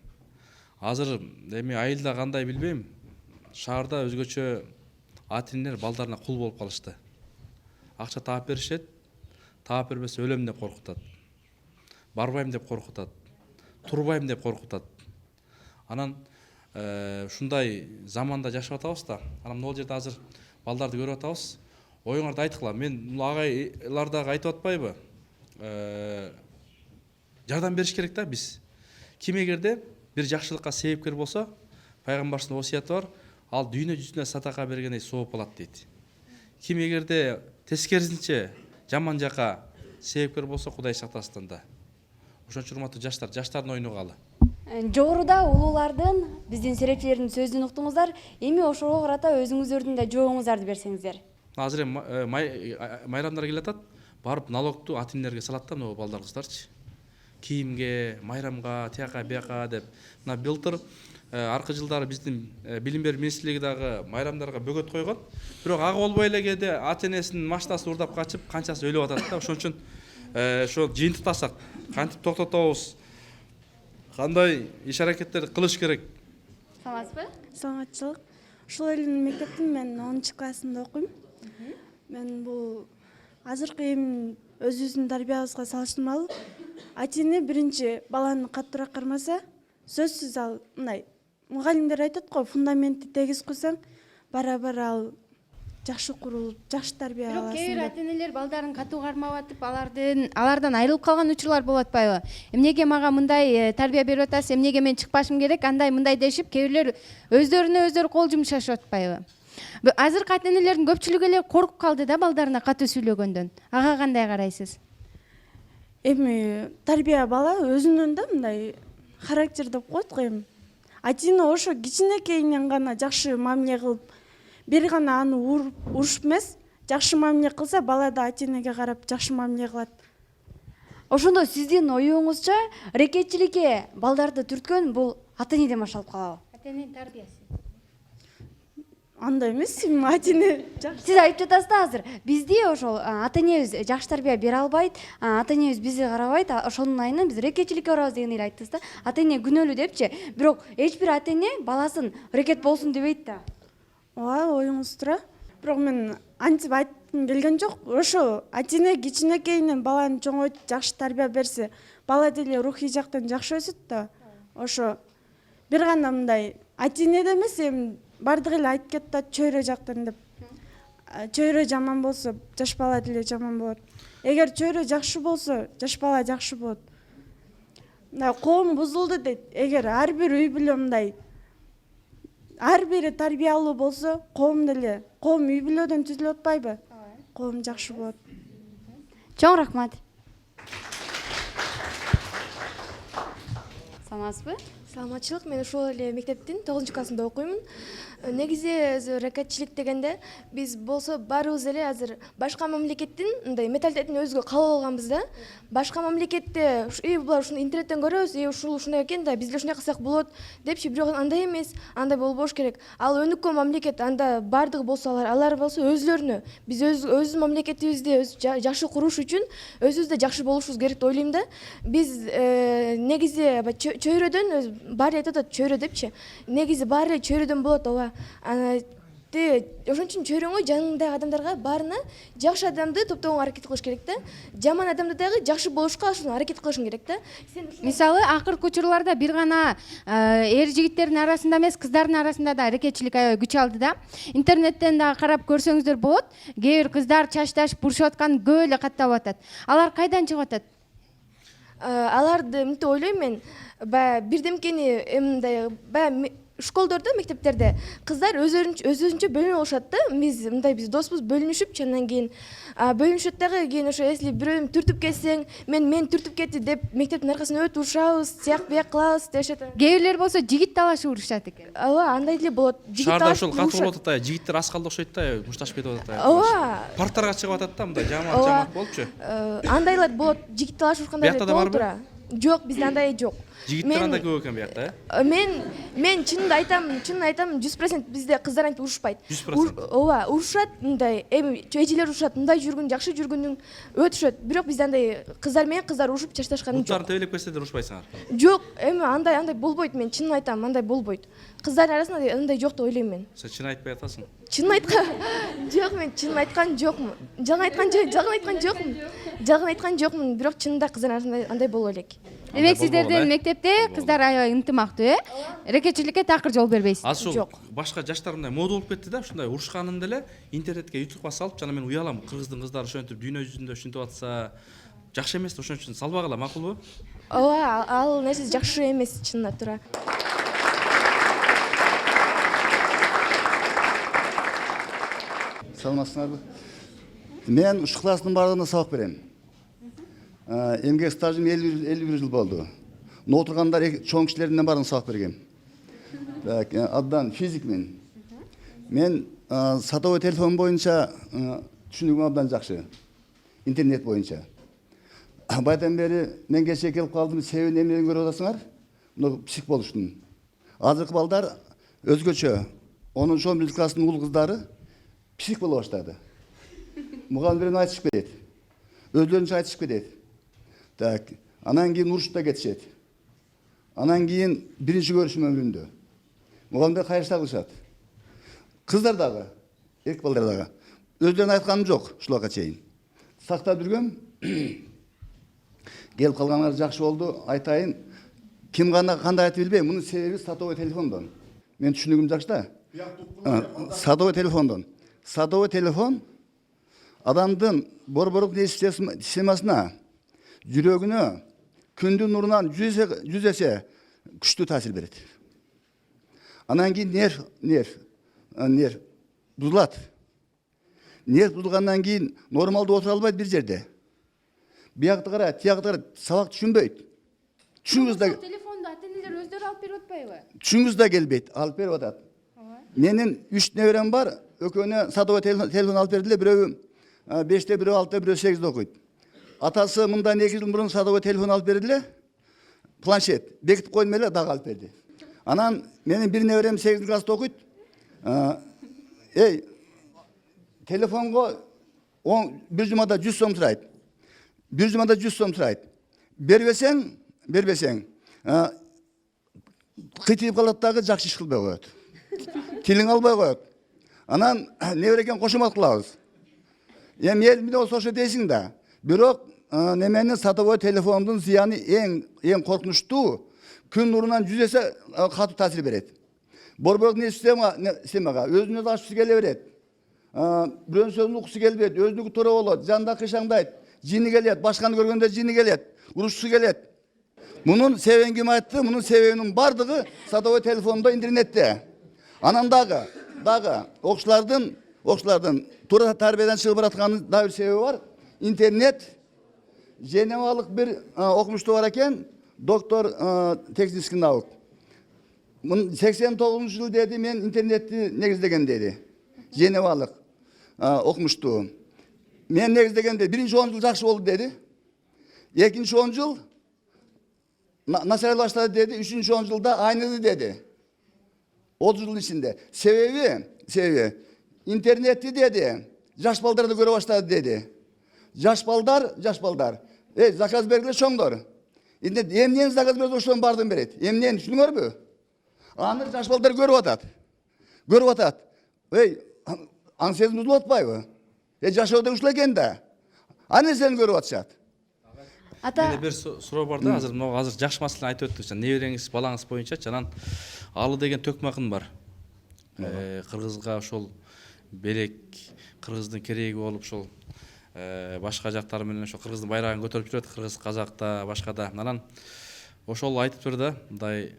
Азыр эми айылда кандай билбейм, шаарда өзгөчө ата энелер балдарына кул болуп калышты. Акча таап беришет, таап бербесе өлөм деп коркутат. Барбайм деп коркутат. Турбайм деп коркутат. Анан ушундай заманда жашап атабыз да. Анан могул жерде азыр балдарды көрүп атабыз. Оюңарды айткыла. Мен бул агайлар дагы айтып атпайбы? Жардам бериш керек да биз. Ким эгерде бир жакшылыкка себепкер болсо, пайгамбарыбыздын осуяты бар, ал дүйнө жүзүнө садака бергендей сооп алат дейт. Ким эгерде тескерисинче жаман жака себепкер болсо, Кудай сактасын да. Ошон үчүн урматтуу жаштар, жаштардын оюну калы. Жогоруда улуулардын, биздин серепчилердин сөзүн уктуңуздар. Эми ошого карата өзүңүздөрдүн да жообуңуздарды берсеңиздер. Азыр майрамдар келатат, барып налогту ата энелерге салат да, могу балдар, кыздарчы. Кийимге, майрамга, тияка, бияка деп. Мына былтыр аркы жылдары биздин билим берүү министрлиги дагы майрамдарга бөгөт койгон. Бирок ага болбой эле кээде ата энесинин машинасын урдап качып, канчасы өлүп атат да. Ошон үчүн ошо жыйынтыктасак, кантип токтотобуз, кандай иш аракеттерди кылыш керек? Саламатсызбы? Саламатчылык. Ушул элдин мектептин мен 10 классында окуйм. Мен бул азыркы эми өзүбүздүн тарбиябызга салыштырмалуу ата эне биринчи баланы каттуураак кармаса, сөзсүз ал мындай мугалимдер айтат го, фундаментти тегиз куйсаң, бара-бара ал жакшы курулуп, жакшы тарбия аласың. Бирок кээ бир ата энелер балдарын катуу кармап атып, алардан айрылып калган учурлар болуп атпайбы? Эмнеге мага мындай тарбия берип атасыз, эмнеге мен чыкпашым керек, андай мындай дешип, кээ бирлер өздөрүнө өздөрү кол жумшашып атпайбы? Азыркы ата энелердин көпчүлүгү эле коркуп калды да балдарына катуу сүйлөгөндөн. Ага кандай карайсыз? Эми тарбия бала өзүнөн да мындай характер деп коет го эми. Ата эне ошо кичинекейинен гана жакшы мамиле кылып, бир гана аны урушуп эмес, жакшы мамиле кылса, бала да ата энеге карап жакшы мамиле кылат. Ошондо сиздин оюңузча рекетчиликке балдарды түрткөн бул ата энеден башталып калабы? Ата эненин тарбиясы. Андай эмес, ата эне жакшы. Сиз айтып жатасыз да азыр. Бизди ошол ата энебиз жакшы тарбия бере албайт, ата энебиз бизди карабайт, ошонун айынан биз рекетчиликке барабыз деген эле айттыңыз да. Ата эне күнөөлүү депчи. Бирок эч бир ата эне баласын рекет болсун дебейт да. Ооба, оюңуз туура. Бирок мен антип айткым келген жок. Ошо ата эне кичинекейинен баланы чоңойтуп жакшы тарбия берсе, бала деле рухий жактан жакшы өсөт да. Ошо бир гана мындай ата энеде эмес, эми бардыгы эле айтып кетти да, чөйрө жактан деп. Чөйрө жаман болсо, жаш бала деле жаман болот. Эгер чөйрө жакшы болсо, жаш бала жакшы болот. Мындай коом бузулду дейт. Эгер ар бир үй бүлө мындай ар бири тарбиялуу болсо, коом деле, коом үй бүлөдөн түзүлүп атпайбы? Коом жакшы болот. Чоң рахмат. Саламатсызбы? Саламатчылык, мен ушул эле мектептин 9-классында окуймун. Негизи ракетчилик дегенде биз болсо баарыбыз эле азыр башка мамлекеттин мындай менталитетин өзгө кабыл алганбыз да. Башка мамлекетте булар ушуну интернеттен көрөбүз, ушул ушундай экен да, биз деле ушундай кылсак болот депчи, бирок андай эмес, андай болбош керек. Ал өнүккөн мамлекет, анда бардыгы болсо алар болсо өзлөрүнө, биз өз мамлекетибизди жакшы куруш үчүн өзүбүз да жакшы болушубуз керек деп ойлойм да. Биз негизи чөйрөдөн баары айтып атат чөйрө депчи. Негизи баары эле чөйрөдөн болот, ооба. Ошон үчүн чөйрөңө жаныңдагы адамдарга баарына жакшы адамды топтогонго аракет кылыш керек да. Жаман адамды дагы жакшы болушка ошону аракет кылышың керек да. Мисалы акыркы учурларда бир гана эр жигиттердин арасында эмес, кыздардын арасында да ракетчилик аябай күч алды да. Интернеттен дагы карап көрсөңүздөр болот. Кээ бир кыздар чачташып бурушуп аткан көп эле катталып атат. Алар кайдан чыгып атат? Аларды мынтип ойлойм мен, баягы бирдемкени мындай школдордо, мектептерде кыздар өзүнчө бөлүнүп алышат да. Биз доспуз, бөлүнүшүп, андан кийин бөлүнүшөт дагы. Кийин ошо если бирөөнү түртүп кетсең, мен түртүп кетти деп мектептин аркасынан өтүп урушабыз, тияк бияк кылабыз дешет. Кээ бирлер болсо жигит талашып урушат экен. Ооба, андай деле болот. Шаарда ошол катуу болот да, жигиттер аскалда окшойт да, мушташып кетип атат да. Ооба. Парктарга чыгып атат да, мындай жамаат болупчу. Андайлар болот, жигит талашып урушкандар болот тура. Жок, бизде андай жок. Жигиттер андай көп экен биякта, э? Мен чынын айтам, 100% бизде кыздар антип урушпайт. 100%. Ооба, урушат, мындай эми эжелер урушат, мындай жүргүн, жакшы жүргүндүн өтүшөт. Бирок бизде андай кыздар менен кыздар урушуп чачташкан жок. Буттарын тебелеп кетсе урушпайсыңар. Жок, эми андай болбойт, мен чынын айтам, андай болбойт. Кыздардын арасында андай жок деп ойлойм мен. Сен чын айтпай атасың. Чын айткан жок, мен чын айткан жокмун. Жалган айткан жокмун, бирок чынында кыздар арасында андай боло элек. Демек сиздердин мектепте кыздар аябай ынтымактуу, ракетчиликке такыр жол бербейсиз. Азыр ушул башка жаштар мындай мода болуп кетти да, ушундай урушканын деле интернетке ютубка салып, жана мен уялам, кыргыздын кыздары ошентип дүйнө жүзүндө ушинтип атса жакшы эмес да, ошон үчүн салбагыла, макулбу? Ооба, ал нерсе жакшы эмес чынында тура. Саламатсыңарбы? Мен уш класстын бардыгына сабак берем. Эмгек стажым 51 жыл болду. Отургандар чоң кишилерден бардыгына сабак бергем. Абдан физикмин. Мен сотовый телефон боюнча түшүнүгүм абдан жакшы. Интернет боюнча. Байдан бери мен кечээ келип калдым, себебин эмнеден көрүп атасыңар? Мына псих болуштун. Азыркы балдар өзгөчө 10-11 класстын ул кыздары псих боло баштады. Мугалимдерин айтышып кетет. Өзлөрүнчө айтышып кетет. Так, анан кийин урушуп да кетишет. Анан кийин биринчи көрүшүм өмүрүндө. Мугалимдер кайрышта кылышат. Кыздар дагы, эркек балдар дагы. Өзлөрүнө айтканым жок ушуларга чейин. Сактап жүргөм. Келип калганыңар жакшы болду. Айтайын, ким гана кандай айтып билбейм, мунун себеби сотовый телефондон. Мен түшүнүгүм жакшы да. Сотовый телефондон. Сотовый телефон адамдын борборук системасына, жүрөгүнө күндүн нурунан 100 эсе күчтүү таасир берет. Анан кийин нерв бузулат. Нерв бузулгандан кийин нормалдуу отура албайт бир жерде. Биякты кара, тиякты кара, сабак түшүнбөйт. Түшүнгүз да телефонду ата-энелер өздөрү алып берип атпайбы? Түшүнгүз да келбейт, алып берип атат. Менин 3 неберем бар, экөөнө сотовый телефон алып бердиле, бирөө 5-те, бирөө 6-та, бирөө 8-де окуйт. Атасы мындан 2 жыл мурун сотовый телефон алып бердиле, планшет, бекитип койдум эле, дагы алып берди. Анан менин бир неберем 8-класста окуйт. Телефонго бир жумада 100 сом сурайт. Бир жумада 100 сом сурайт. Бербесең, кытыйып калат дагы, жакшы иш кылбай коет. Тилиң албай коет. Анан неберекен кошомат кылабыз. Эми эл менен ошо дейсиң да. Бирок неменин сатыбой телефондун зыяны эң коркунучтуу, күн нурунан 100 эсе катуу таасир берет. Борбордук не системага өзүнө да ачкысы келе берет. Бирөөнүн сөзүн уккусу келбейт, өзүнүкү туура болот, жанында кыйшаңдайт, жини келет, башканы көргөндө жини келет, урушкусу келет. Мунун себебин ким айтты? Мунун себебинин бардыгы сатыбой телефондо, интернетте. Анан дагы окуучулардын туура тарбиядан чыгып баратканын да бир себеби бар. Интернет Женевалык бир окумуштуу бар экен, доктор технический наук. 89-жыл деди, мен интернетти негиздеген деди. Женевалык окумуштуу. Мен негиздеген деди, биринчи 10 жыл жакшы болду деди. Экинчи 10 жыл насырай баштады деди, үчүнчү 10 жылда айнады деди. 30 жыл ичинде. Себеби интернетти деди, жаш балдарды көрө баштады деди. Жаш балдар, заказ бергиле чоңдор. Эмнени заказ берсе ошон бардын берет. Эмнени түшүнүңөрбү? Аны жаш балдар көрүп атат. Аң сезим бузулуп атпайбы? Жашоо деп ушул экен да. Аны нерсени көрүп атышат. Ата бир суроо бар да, азыр жакшы маселени айтып өттүк. Небереңиз, балаңыз боюнча жанан Алы деген төкмакын бар. Кыргызга ошол берек, кыргыздын кереги болуп ошол башка жактар менен ошо кыргыздын байрагын көтөрүп жүрөт, кыргыз, казакта, башкада. Анан ошол айтып турду, мындай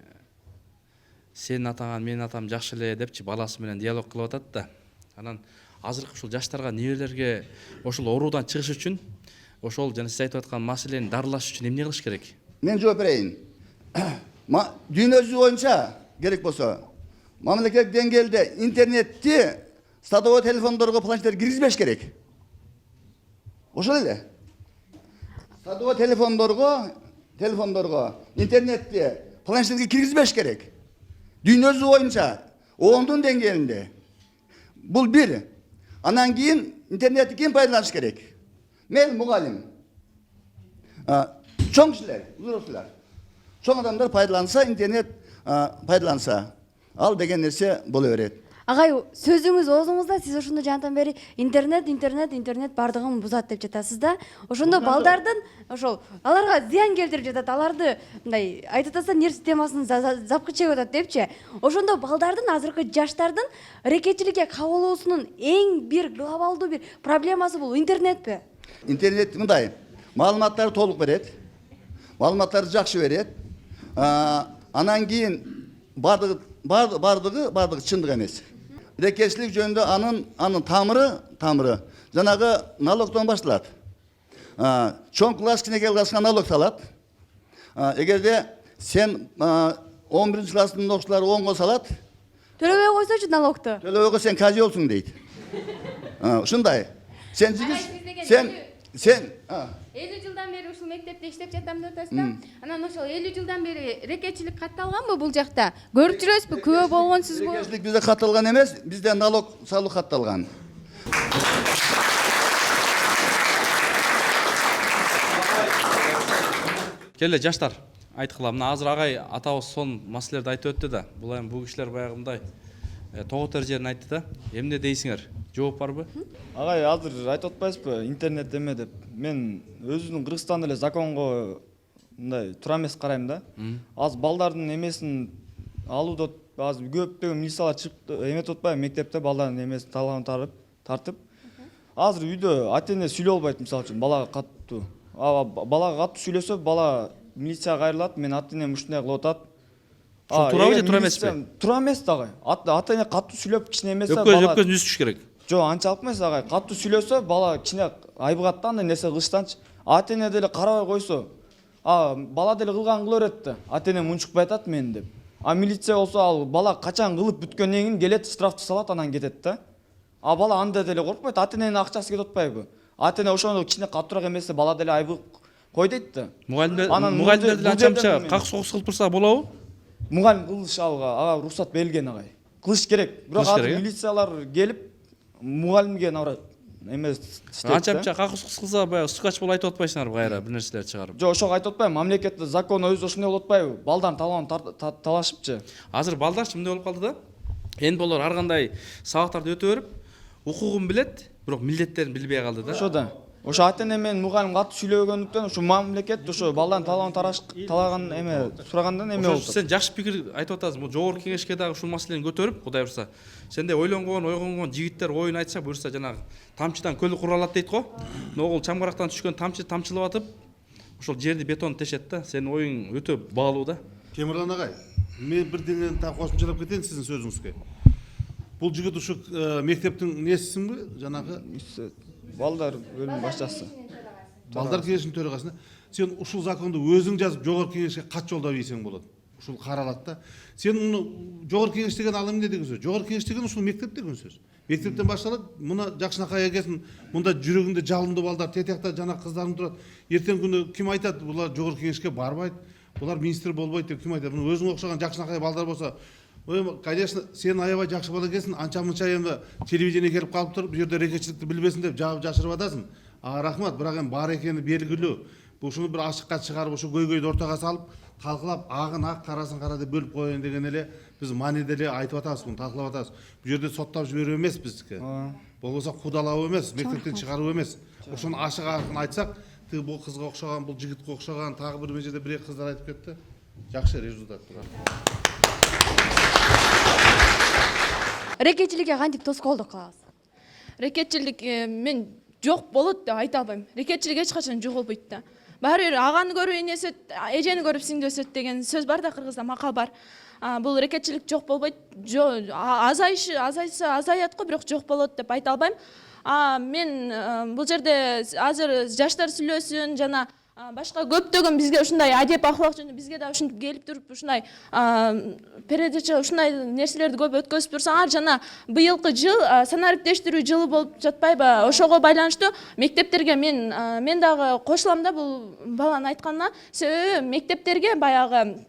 сенин атаңан менин атам жакшы эле депчи баласы менен диалог кылып атат да. Анан азыркы ушул жаштарга, небелерге ошол оруудан чыгыш үчүн, ошол жана сиз айтып аткан маселени дарылаш үчүн эмне кылыш керек? Мен жооп берейин. Дүйнө жүзү боюнча керек болсо, мамлекеттик деңгээлде интернетти сатыбой телефондорго, планшеттерге киргизбеш керек. Ошол эле. Сатыбой телефондорго, интернетти, планшеттерге киргизбеш керек. Дүйнө жүзү боюнча, ООНдун деңгээлинде. Бул бир. Анан кийин интернетти ким пайдаланыш керек? Мен мугалим. Чоң кишилер, узуровчулар. Чоң адамдар пайдаланса, интернет пайдаланса, ал деген нерсе боло берет. агай, сөзүңүз оозуңузда, сиз ошондо жантан бери интернет бардыгын бузат деп жатасыз да. Ошондо балдардын ошол аларга зыян келтирип жатат, аларды мындай айтып атса нерв системасын запкы чегип атат депчи. Ошондо балдардын, азыркы жаштардын рекетчиликке кабылуусунун эң бир глобалдуу бир проблемасы бул интернетпи? Интернет мындай, маалыматтарды толук берет, маалыматтарды жакшы берет. Анан кийин бардыгы чындык эмес. Рекетчилик жөнүндө анын тамыры жанагы налогдон башталат. Чоң класс, кичинекей класска налог салат. Эгерде сен 11 класстын окуучулары 10го салат, Төлөбөй койсочу налогту. Төлөбөй сен кажы болсуң дейт. Ушундай. Сен жигит, сен 50 жылдан бери ушул мектепте иштеп жатам деп атасыз да. Анан ошол 50 жылдан бери рекетчилик катталганбы бул жакта? Көрүп жүрөсүзбү? Күбө болгонсузбу? Рекетчилик бизде катталган эмес, бизде налог салуу катталган. Келе жаштар, айткыла, мына азыр агай атабыз сон маселелерди айтып өттү да. Бул эми бул кишилер баягындай тоготор жерин айтты да. Эмне дейсиңер? Жооп барбы? Агай, азыр айтып атпайсызбы, интернет эме деп. Мен өзүнүн Кыргызстанда эле законго мындай туура эмес карайм да. Азыр балдардын эмесин алууда азыр көптөгөн милициялар чыгып эметип атпайбы, мектепте балдардын эмесин талган тартып. Азыр үйдө ата-эне сүйлөй албайт, мисалы үчүн балага каттуу. Балага каттуу сүйлөсө, бала милицияга кайрылат, мен ата-энем ушундай кылып атат. Туурабы же туура эмеспи? Туура эмес да агай. Ата-эне каттуу сүйлөп кичине эмесе өпкөзүн үзүш керек. Жок, анчалык эмес агай. Каттуу сүйлөсө, бала кичине айбыгат да, андай нерсе кылыштанчы. Ата-эне деле карабай койсо, бала деле кылган кыла берет да. Ата-энем унчукпай атат мени деп. Милиция болсо, ал бала качан кылып бүткөндөн кийин келет, штрафты салат, анан кетет да. Бала анда деле коркпойт, ата-эненин акчасы кетип атпайбы? Ата-эне ошондо кичине каттуураак эмесе, бала деле айбык кой дейт да. Мугалимдер деле анча какс кокус кылып турса болобу? Мугалим кылыш ага уруксат берилген агай. Кылыш керек. Бирок азыр милициялар келип мугалимге эме иштейт. Анча какс кылса, баягы сукач болуп айтып атпайсыңарбы кайра бир нерселер чыгарып? Жок, ошого айтып атпайм. Мамлекетте закон өзү ошондой болуп атпайбы? Балдардын талабын талашыпчы. Азыр балдарчы мындай болуп калды да. Эми болор ар кандай сабактарды өтө берип, укугун билет, бирок милдеттерин билбей калды да. Ошо да. Ошо ата эне менен мугалим катуу сүйлөгөндүктөн ушу мамлекет ошо балдардын талабын талаган эме сурагандан эме болду. Сен жакшы пикир айтып атасың. Бул жогорку кеңешке дагы ушул маселени көтөрүп, Кудай буюрса, сенде ойлонгон, ойгонгон жигиттер оюн айтса, буюрса жанагы тамчыдан көл куралат дейт го. Могул чамгарактан түшкөн тамчы тамчылап атып, ошол жерди бетон тешет да. Сенин оюң өтө баалуу да. Темирлан агай, мен бирдеңени так кошумчалап кетейин сиздин сөзүңүзгө. Бул жигит ушу мектептин несисиңби? Жанагы Балдар бөлүм башчысы. Балдар кеңешинин төрагасына сен ушул законду өзүң жазып жогорку кеңешке кат жолдоп ийсең болот. Ушул каралат да. Сен муну жогорку кеңеш деген ал эмне деген сөз? Жогорку кеңеш деген ушул мектеп деген сөз. Мектептен башталат. Муна жакшынакай экесин, мында жүрөгүндө жалынды балдар, тетиякта жана кыздарым турат. Эртең күнү ким айтат? Булар жогорку кеңешке барбайт. Булар министр болбойт деп ким айтат? Муну өзүң окшогон жакшынакай балдар болсо, конечно, сен аябай жакшы бала экенсиң, анча-мынча эми телевидение келип калып туруп, бу жерде рекетчиликти билбесин деп жаап жашырып атасың. Рахмат, бирок эми бар экени белгилүү. Ушуну бир ачыкка чыгарып, ушу көйгөйдү ортого салып, талкылап, агын ак, карасын кара деп бөлүп коеюн деген эле биз мааниде эле айтып атабыз, муну талкылап атабыз. Бу жерде соттоп жиберүү эмес биздики. Болбосо кудалоо эмес, мектептен чыгаруу эмес. Ошону ачык аркын айтсак, тиги бул кызга окшогон, бул жигитке окшогон, тагы бир межеде бир кыздар айтып кетти. Жакшы результат турат. Рекетчиликке кантип тоскоолдук кылабыз? Рекетчилик мен жок болот деп айта албайм. Рекетчилик эч качан жоголбойт да. Баары бир аганы көрүп эне өсөт, эжени көрүп сиңди өсөт деген сөз бар да, кыргызда макал бар. Бул рекетчилик жок болбойт. Азайса азаят го, бирок жок болот деп айта албайм. Мен бул жерде азыр жаштар сүйлөсүн жана башка көптөгөн бизге ушундай адеп ахлак жөнүндө бизге да ушинтип келип туруп ушундай передача ушундай нерселерди көп өткөзүп турсаңар, жана быйылкы жыл санариптештирүү жылы болуп жатпайбы? Ошого байланыштуу мектептерге мен дагы кошулам да бул баланын айтканына. Себеби мектептерге баягы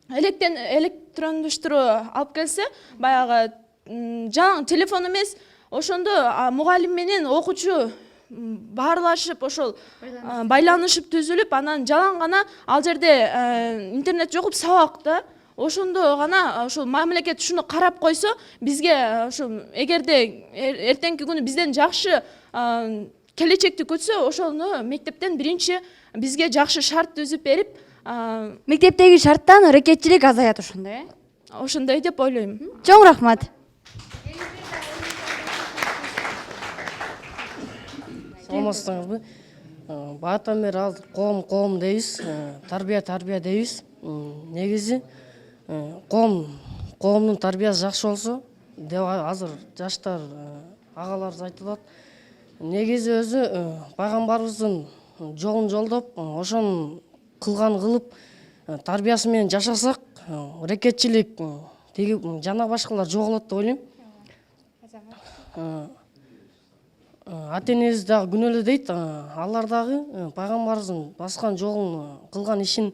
электрондоштуруу алып келсе, баягы жаңы телефон эмес, ошондо мугалим менен окуучу баарлашып, ошол байланышып түзүлүп, анан жалаң гана ал жерде интернет жогуп сабак да. Ошондо гана ошол мамлекет ушуну карап койсо, бизге ошол эгерде эртеңки күнү бизден жакшы келечекти күтсө, ошону мектептен биринчи бизге жакшы шарт түзүп берип, Мектептеги шарттан рекетчилик азаят ошондой, ошондой деп ойлойм. Чоң рахмат. Саламатсыздарбы? Баатан бери азыр коом дейбиз, тарбия дейбиз. Негизи коомдун тарбиясы жакшы болсо деп азыр жаштар агаларыбыз айтып атат. Негизи өзү пайгамбарыбыздын жолун жолдоп, ошонун кылганын кылып, тарбиясы менен жашасак, рекетчилик тиги жана башкалар жоголот деп ойлойм. Ата энебиз дагы күнөөлө дейт, алар дагы пайгамбарыбыздын баскан жолун кылган ишин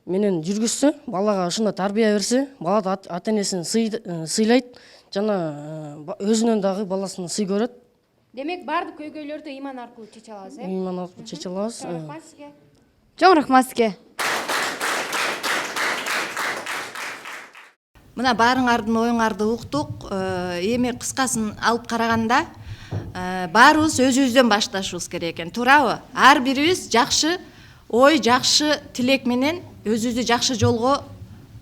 менен жүргүзсө, балага ушундай тарбия берсе, бала да ата энесин сыйлайт жана өзүнөн дагы баласына сый көрөт. Демек баардык көйгөйлөрдү ыйман аркылуу чече алабыз, Ыйман аркылуу чече алабыз. Рахмат сизге. Чоң рахмат сизге. Мына баарыңардын оюңарды уктук. Эми кыскасын алып караганда, баарыбыз өзүбүздөн башташыбыз керек экен, туурабы? Ар бирибиз жакшы ой, жакшы тилек менен өзүбүздү жакшы жолго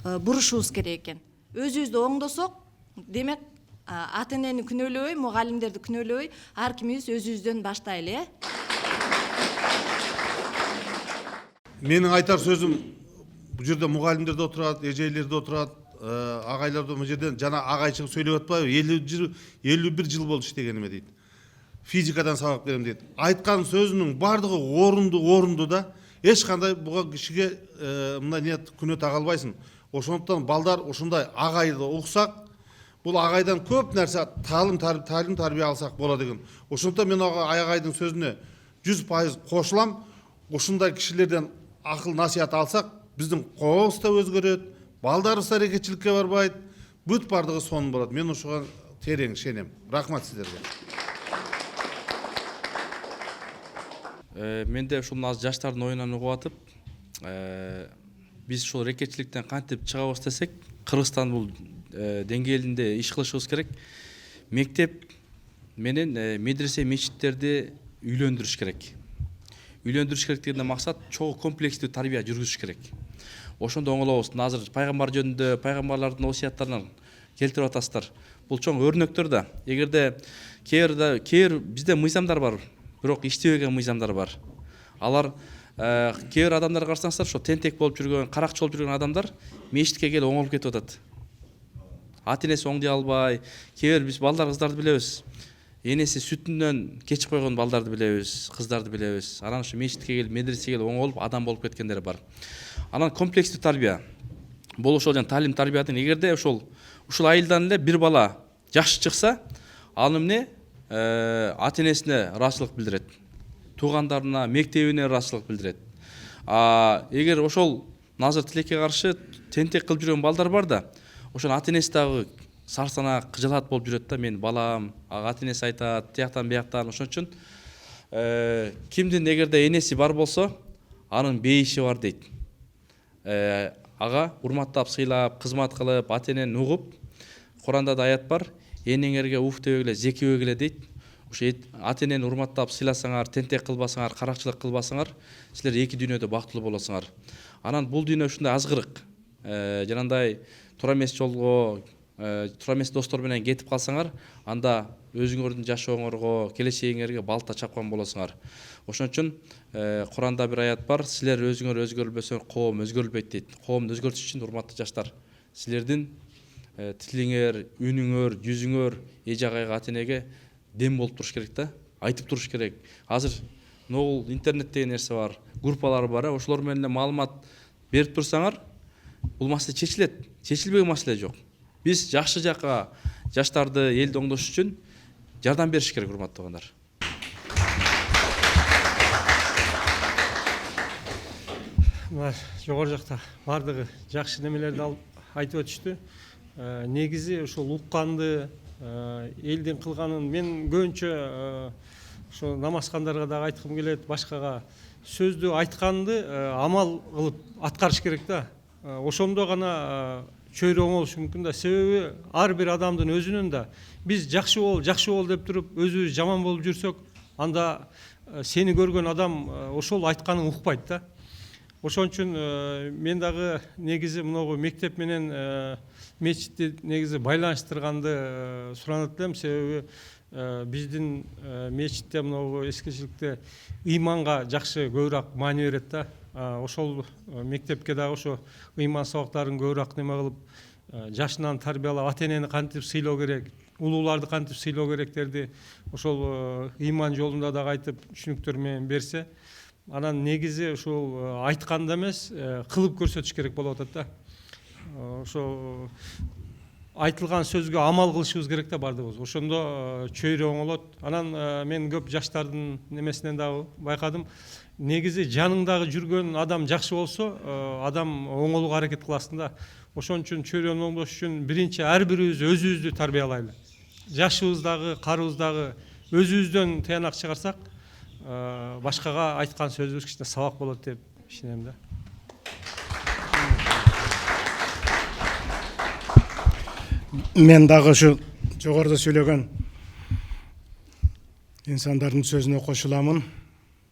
бурушубуз керек экен. Өзүбүздү оңдосок, демек ата энени күнөөлөбөй, мугалимдерди күнөөлөбөй, ар кимибиз өзүбүздөн баштайлы, Менин айтар сөзүм, бул жерде мугалимдер да отурат, эжелер да отурат, агайлар да бул жерден жана агай чыгып сөйлөп атпайбы? 51 жыл болду иштегениме дейт. Физикадан сабак берем дейт. Айткан сөзүнүн бардыгы орунду да. Эч кандай буга кишиге мындай нет күнөө тага албайсың. Ошондуктан балдар ушундай агайды уксак, бул агайдан көп нерсе таалим тарбия алсак болот экен. Ошондуктан мен агайдын сөзүнө 100% кошулам. Ушундай кишилерден акыл насият алсак, биздин коомубуз да өзгөрөт, балдарыбыз да рекетчиликке барбайт, бүт бардыгы сонун болот. Мен ушуга терең ишенем. Рахмат сиздерге. Менде ушул азыр жаштардын оюнан угуп атып, биз ушул рекетчиликтен кантип чыгабыз десек, Кыргызстан бул деңгээлинде иш кылышыбыз керек. Мектеп менен медресе мечиттерди үйлөндүрүш керек. Үйлөндүрүш керек дегенде максат чогуу комплекстүү тарбия жүргүзүш керек. Ошондо оңолобуз. Азыр пайгамбар жөнүндө пайгамбарлардын осуяттарын келтирип атасыздар. Бул чоң өрнөктөр да. Эгерде кээ бизде мыйзамдар бар, бирок иштебеген мыйзамдар бар. Алар кээ адамдарга карасаңыздар, ошо тентек болуп жүргөн, каракчы болуп жүргөн адамдар мечитке келип оңолуп кетип атат. Ата энеси оңдой албай, кээ биз балдар, кыздарды билебиз. Энеси сүтүнөн кечип койгон балдарды билебиз, кыздарды билебиз. Анан ушу мечитке келип, медресеге келип оңолуп адам болуп кеткендер бар. Анан комплекстүү тарбия. Бул ошол жана талим тарбиянын эгерде ушул айылдан эле бир бала жакшы чыкса, ал эмне ата энесине ыраазычылык билдирет. Туугандарына, мектебине ыраазычылык билдирет. Эгер ошол назыр тилекке каршы тентек кылып жүргөн балдар бар да, ошонун ата энеси дагы сарсанак, кыжалат болуп жүрөт да, мен балам, ата энеси айтат, тияктан бияктан. Ошон үчүн кимдин эгерде энеси бар болсо, анын бейиши бар дейт. Ага урматтап, сыйлап, кызмат кылып, ата энени угуп, Куранда да аят бар, энеңерге уф дебегиле, зекибегиле дейт. Ошо ата энени урматтап, сыйласаңар, тентек кылбасаңар, каракчылык кылбасаңар, силер эки дүйнөдө бактылуу болосуңар. Анан бул дүйнө ушундай азгырык. Жанагындай туура эмес жолго, туура эмес достор менен кетип калсаңар, анда өзүңөрдүн жашооңорго, келечегиңерге балта чапкан болосуңар. Ошон үчүн Куранда бир аят бар, силер өзүңөр өзгөрүлбөсөңөр, коом өзгөрүлбөйт дейт. Коомду өзгөртүш үчүн урматтуу жаштар, силердин тилиңер, үнүңөр, жүзүңөр эже агайга, ата энеге дем болуп туруш керек да, айтып туруш керек. Азыр ногул интернет деген нерсе бар, группалар бар, ошолор менен эле маалымат берип турсаңар, бул маселе чечилет. Чечилбеген маселе жок. Биз жакшы жакка жаштарды, элди оңдош үчүн жардам бериш керек, урматтуу туугандар. Жогору жакта бардыгы жакшы немелерди айтып өтүштү. Негизи ушул укканды, элдин кылганын мен көбүнчө ошо намазкандарга дагы айткым келет, башкага сөздү айтканды амал кылып аткарыш керек да. Ошондо гана чөйрө оңолушу мүмкүн да. Себеби ар бир адамдын өзүнүн да биз жакшы бол деп туруп өзүбүз жаман болуп жүрсөк, анда сени көргөн адам ошол айтканын укпайт да. Ошон үчүн мен дагы негизи мыногу мектеп менен мечитти негизи байланыштырганды суранат элем. Себеби биздин мечитте мыногу эскичиликте ыйманга жакшы көбүрөөк маани берет да. Ошол мектепке дагы ошо ыйман сабактарын көбүрөөк неме кылып, жашынан тарбиялап, ата энени кантип сыйлоо керек, улууларды кантип сыйлоо керектерди ошол ыйман жолунда дагы айтып, түшүнүктөр менен берсе, анан негизи ушул айтканда эмес, кылып көрсөтүш керек болуп атат да. Ошо айтылган сөзгө амал кылышыбыз керек да бардыгыбыз. Ошондо чөйрө оңолот. Анан мен көп жаштардын немесинен дагы байкадым. Негизи жаныңдагы жүргөн адам жакшы болсо, адам оңолууга аракет кыласың да. Ошон үчүн чөйрөнү оңдош үчүн биринчи ар бирибиз өзүбүздү тарбиялайлы. Жашыбыздагы, карыбыздагы өзүбүздөн тыянак чыгарсак, башкага айткан сөзүбүз кичине сабак болот деп ишенем да. Мен дагы ушу жогоруда сүйлөгөн инсандардын сөзүнө кошуламын.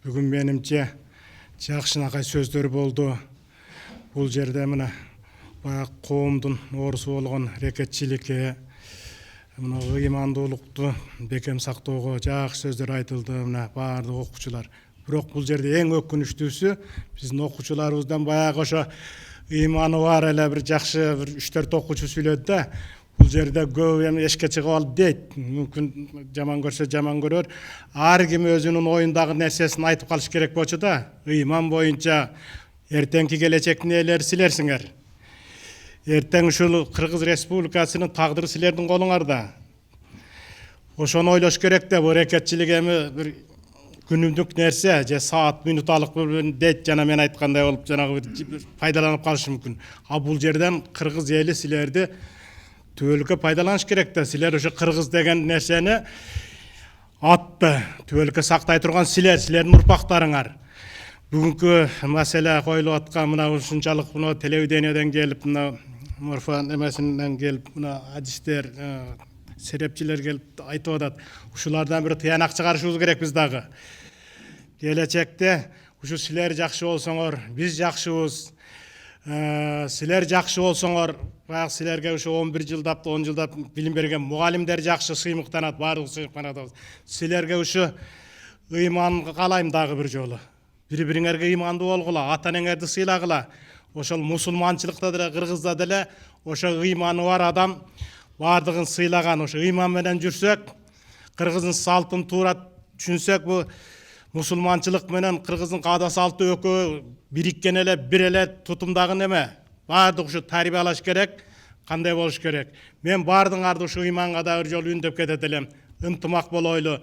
Бүгүн менимче жакшынакай сөздөр болду. Бул жерде мына баягы коомдун оорусу болгон рекетчиликке, мына ыймандуулукту бекем сактоого жакшы сөздөр айтылды, мына баардык окуучулар. Бирок бул жерде эң өкүнүчтүүсү биздин окуучуларыбыздан баягы ошо ыйманы бар эле бир жакшы бир 3-4 окуучу сүйлөдү да. Бул жерде көп эми эшикке чыгып алып дейт. Мүмкүн жаман көрсө жаман көрөр. Ар ким өзүнүн оюндагы нерсесин айтып калыш керек болчу да. Ыйман боюнча эртеңки келечектин ээлери силерсиңер. Эртең ушул Кыргыз Республикасынын тагдыры силердин колуңарда. Ошону ойлош керек да, бул рекетчилик эми бир күнүмдүк нерсе, же саат, минуталык дейт, жана мен айткандай болуп, жанагы бир пайдаланып калышы мүмкүн. А бул жерден кыргыз эли силерди түбөлүккө пайдаланыш керек да. Силер ошо кыргыз деген нерсени атты түбөлүккө сактай турган силердин урпактарыңар. Бүгүнкү маселе коюлуп аткан мына ушунчалык мына телевидениеден келип, мына морфо немесинен келип, мына адистер, серепчилер келип айтып атат. Ушулардан бир тыянак чыгарышыбыз керек биз дагы. Келечекте ушу силер жакшы болсоңор, биз жакшыбыз. Силер жакшы болсоңор, баягы силерге ушу 11 жылдап, 10 жылдап билим берген мугалимдер жакшы сыймыктанат, баардыгы сыймыктанат. Силерге ушу ыйман каалайм дагы бир жолу. Бири-бириңерге ыймандуу болгула, ата-энеңерди сыйлагыла. Ошол мусулманчылыкта деле, кыргызда деле ошо ыйманы бар адам баардыгын сыйлаган. Ошо ыйман менен жүрсөк, кыргыздын салтын туура түшүнсөк, бу мусулманчылык менен кыргыздын каада салты экөө бириккен эле, бир эле тутумдагы неме? Баардык ушу тарбиялаш керек, кандай болуш керек. Мен баардыгыңарды ушу ыйманга да бир жолу үндөп кетет элем. Ынтымак болойлу.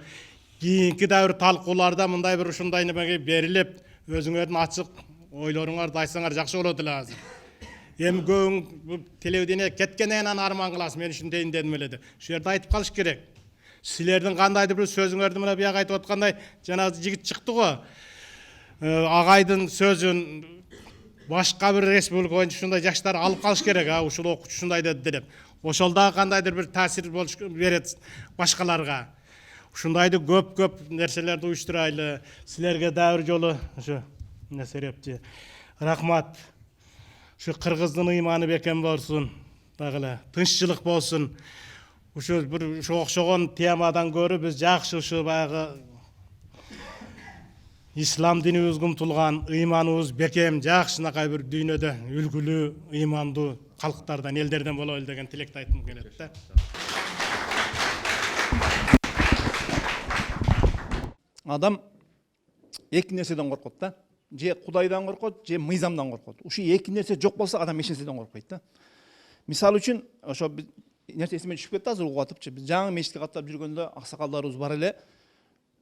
Кийинки дәвр талкууларда мындай бир ушундай немеге берилип, өзүңөрдүн ачык ойлоруңарды айтсаңар жакшы болот эле азыр. Эми көбүң телевидение кеткенден анан арман кыласыз, мен ушундайын дедим эле деп. Ушул жерде айтып калыш керек. Силердин кандайдыр бир сөзүңөрдү мына бияга айтып аткандай жанагы жигит чыкты го. Агайдын сөзүн башка бир республика боюнча ушундай жаштар алып калыш керек, ушул окуучу ушундай деди деп. Ошол дагы кандайдыр бир таасир болуш берет башкаларга. Ушундайды көп нерселерди уюштурайлы. Силерге да бир жолу ушу эмне серепчи. Рахмат. Ушу кыргыздын ыйманы бекем болсун. Дагы эле тынччылык болсун. Ушу бир ушу окшогон темадан көрү биз жакшы ушу баягы ислам динибиз кумтулган, ыйманыбыз бекем, жакшынакай бир дүйнөдө үлгүлүү, ыймандуу калктардан, элдерден бололу деген тилекти айткым келет да. Адам эки нерседен коркот да. Же Кудайдан коркот, же мыйзамдан коркот. Ушу эки нерсе жок болсо адам эч нерседен коркпойт да. Мисалы үчүн ошо нерсе эсиме түшүп кетти азыр угуп атыпчы. Биз жаңы мечитке каттап жүргөндө аксакалдарыбыз бар эле.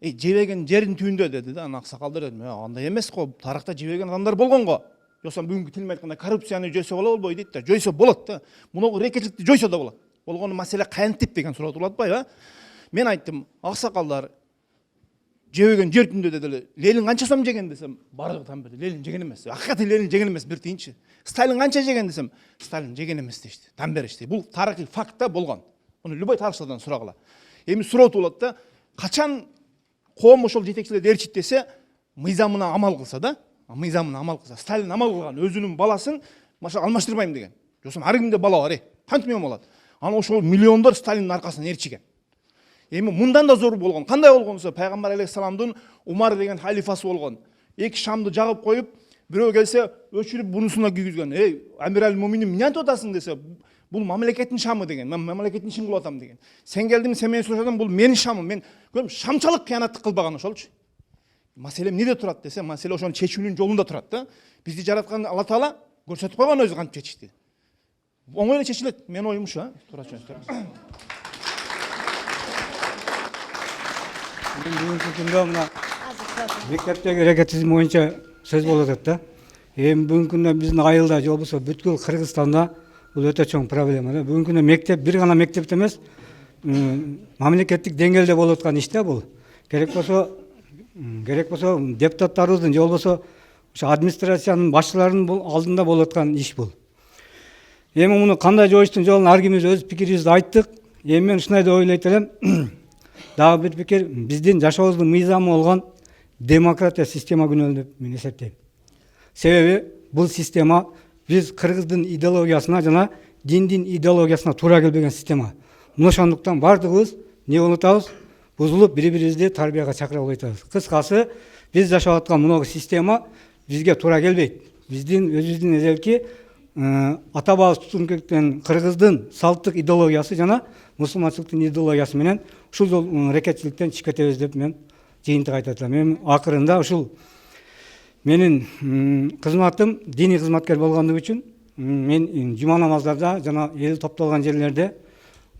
Жебеген жердин түбүндө деди да, ана аксакалдар деди. Андай эмес го, тарыхта жебеген адамдар болгон го. Жоксо бүгүнкү тил менен айтканда коррупцияны жойсо болбойт дейт да. Жойсо болот да. Муну рекетчиликти жойсо да болот. Болгону маселе кантип деген суроо турулат атпайбы? Мен айттым, аксакалдар жебеген жер түбүндө деди. Ленин канча сом жеген десем, бардыгы там берди. Ленин жеген эмес. Акыйкаты Ленин жеген эмес, бир тыйынчы. Сталин канча жеген десем, Сталин жеген эмес дешти. Там беришти. Бул тарыхый факт да болгон. Муну любой тарыхчыдан сурагыла. Эми суроо туулат да, качан коом ошол жетекчилер ээрчит десе, мыйзамына амал кылса да, мыйзамына амал кылса. Сталин амал кылган өзүнүн баласын алмаштырбайм деген. Жоксо ар кимде бала бар, кантип менен болот? Ана ошол миллиондор Сталиндин аркасынан ээрчиген. Эми мындан да зор болгон. Кандай болгонсо, пайгамбар алейхисаламдын Умар деген халифасы болгон. Эки шамды жагып коюп, бирөө келсе, өчүрүп бунусуна күйгүзгөн. Амир аль-Муминин эмне айтып атасың десе, бул мамлекеттин шамы деген. Мен мамлекеттин ишин кылып атам деген. Сен келдиң, сен мени сурашасың, бул менин шамым. Мен көрүм шамчалык кыянаттык кылбаган ошолчу. Маселе эмнеде турат десе, маселе ошону чечүүнүн жолунда турат да. Бизди жараткан Алла Таала көрсөтүп койгон өзү кантип чечишти. Оңой эле чечилет. Мен оюм ушу, туура түшүнүңүздөр. Бүгүнкү күндө мына мектептеги рекетизм боюнча сөз болуп атат да. Эми бүгүнкү күндө биздин айылда же болбосо бүткүл Кыргызстанда бул өтө чоң проблема да. Бүгүнкү күндө мектеп бир гана мектеп эмес, мамлекеттик деңгээлде болуп аткан иш да бул. Керек болсо депутаттарыбыздын же болбосо ошо администрациянын башчыларынын бул алдында болуп аткан иш бул. Эми муну кандай жоюштун жолун ар кимибиз өз пикирибизди айттык. Эми мен ушундай деп ойлойт элем. Дагы бир пикир, биздин жашообуздун мыйзамы болгон демократия система күнөөлүү деп мен эсептейм. Себеби бул система биз кыргыздын идеологиясына жана диндин идеологиясына туура келбеген система. Мына ошондуктан бардыгыбыз не болуп атабыз? Бузулуп бири-бирибизди тарбияга чакыра албай атабыз. Кыскасы, биз жашап аткан мына система бизге туура келбейт. Биздин өзүбүздүн эзелки ата бабабыз тутумдуу кыргыздын салттык идеологиясы жана мусулманчылыктын идеологиясы менен ушул жол рекетчиликтен чыгып кетебиз деп мен жыйынтык айтып атам. Эми акырында ушул менин кызматым диний кызматкер болгондугу үчүн мен жума намаздарда жана эл топтолгон жерлерде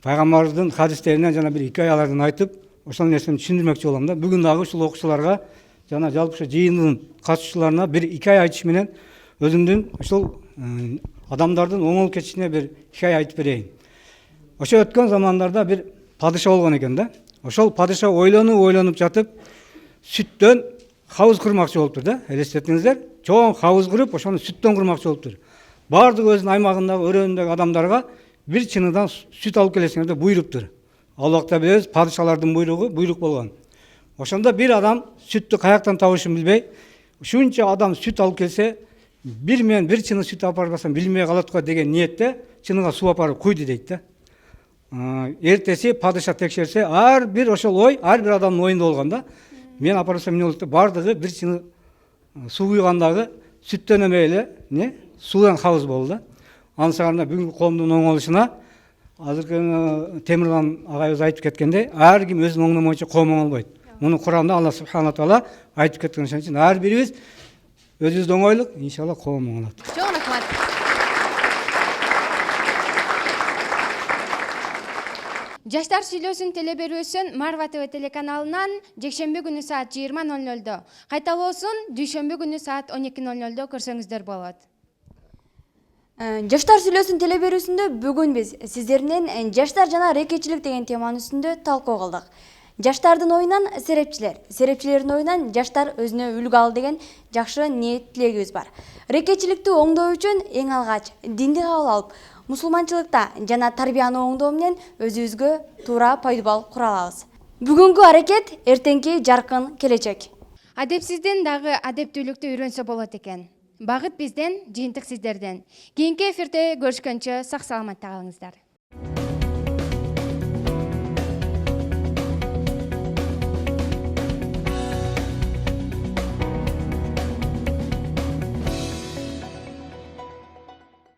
пайгамбарыбыздын хадистеринен жана бир хикаялардан айтып, ошол нерсени түшүндүрмөкчү болом да. Бүгүн дагы ушул окуучуларга жана жалпы ушул жыйындын катышуучуларына бир хикая айтыш менен өзүмдүн ушул адамдардын оңол кетишине бир хикая айтып берейин. Ошо өткөн замандарда бир падыша болгон экен да. Ошол падыша ойлонуп жатып, сүттөн хавыз курмакчы болуптур да. Элестетиңиздер, чоң хавыз куруп, ошону сүттөн курмакчы болуптур. Бардык өзүнүн аймагындагы, өрөөндөгү адамдарга бир чыныдан сүт алып келесиңер деп буйруптур. ал убакта билебиз падышалардын буйрук болгон. Ошондо бир адам сүттү каяктан табышын билбей, ушунча адам сүт алып келсе, мен бир чыны сүт алып барбасам билмей калат го деген ниетте чыныга суу апарып куйду дейт да. Эртеси падыша текшерсе, ар бир ошол ой ар бир адамдын оюнда болгон да. Мен апарсам эмне болот? Бардыгы бир чыны суу куйгандагы сүттөн эмей эле, суудан кабыз болду да. Ансыганда бүгүнкү коомдун оңолушуна азыркы Темирлан агайыбыз айтып кеткендей, ар ким өзүнүн оңдоо боюнча коом оңолбойт. Муну Куранда Алла субхана таала айтып кеткен, ошон үчүн ар бирибиз өзүбүздү оңойлук, иншалла коом оңолот. Чоң рахмат. Жаштар сүйлөсүн телеберүүсүн Марва ТВ телеканалынан жекшемби күнү саат 20:00, кайталоосун дүйшөмбү күнү саат 12:00 көрсөңүздөр болот. Жаштар сүйлөсүн телеберүүсүндө бүгүн биз сиздерден жаштар жана рекетчилик деген теманын үстүндө талкуу кылдык. Жаштардын оюнан серепчилер, серепчилердин оюнан жаштар өзүнө үлгү ал деген жакшы ниет тилегибиз бар. Рекетчиликти оңдоо үчүн эң алгач динди кабыл алып, мусулманчылыкта жана тарбияны оңдоо менен өзүбүзгө туура пайдубал кура алабыз. Бүгүнкү аракет эртеңки жаркын келечек. Адепсизден дагы адептүүлүктү үйрөнсө болот экен. Багыт бизден, жыйынтык сиздерден. Кийинки эфирде көрүшкөнчө сак саламатта калыңыздар.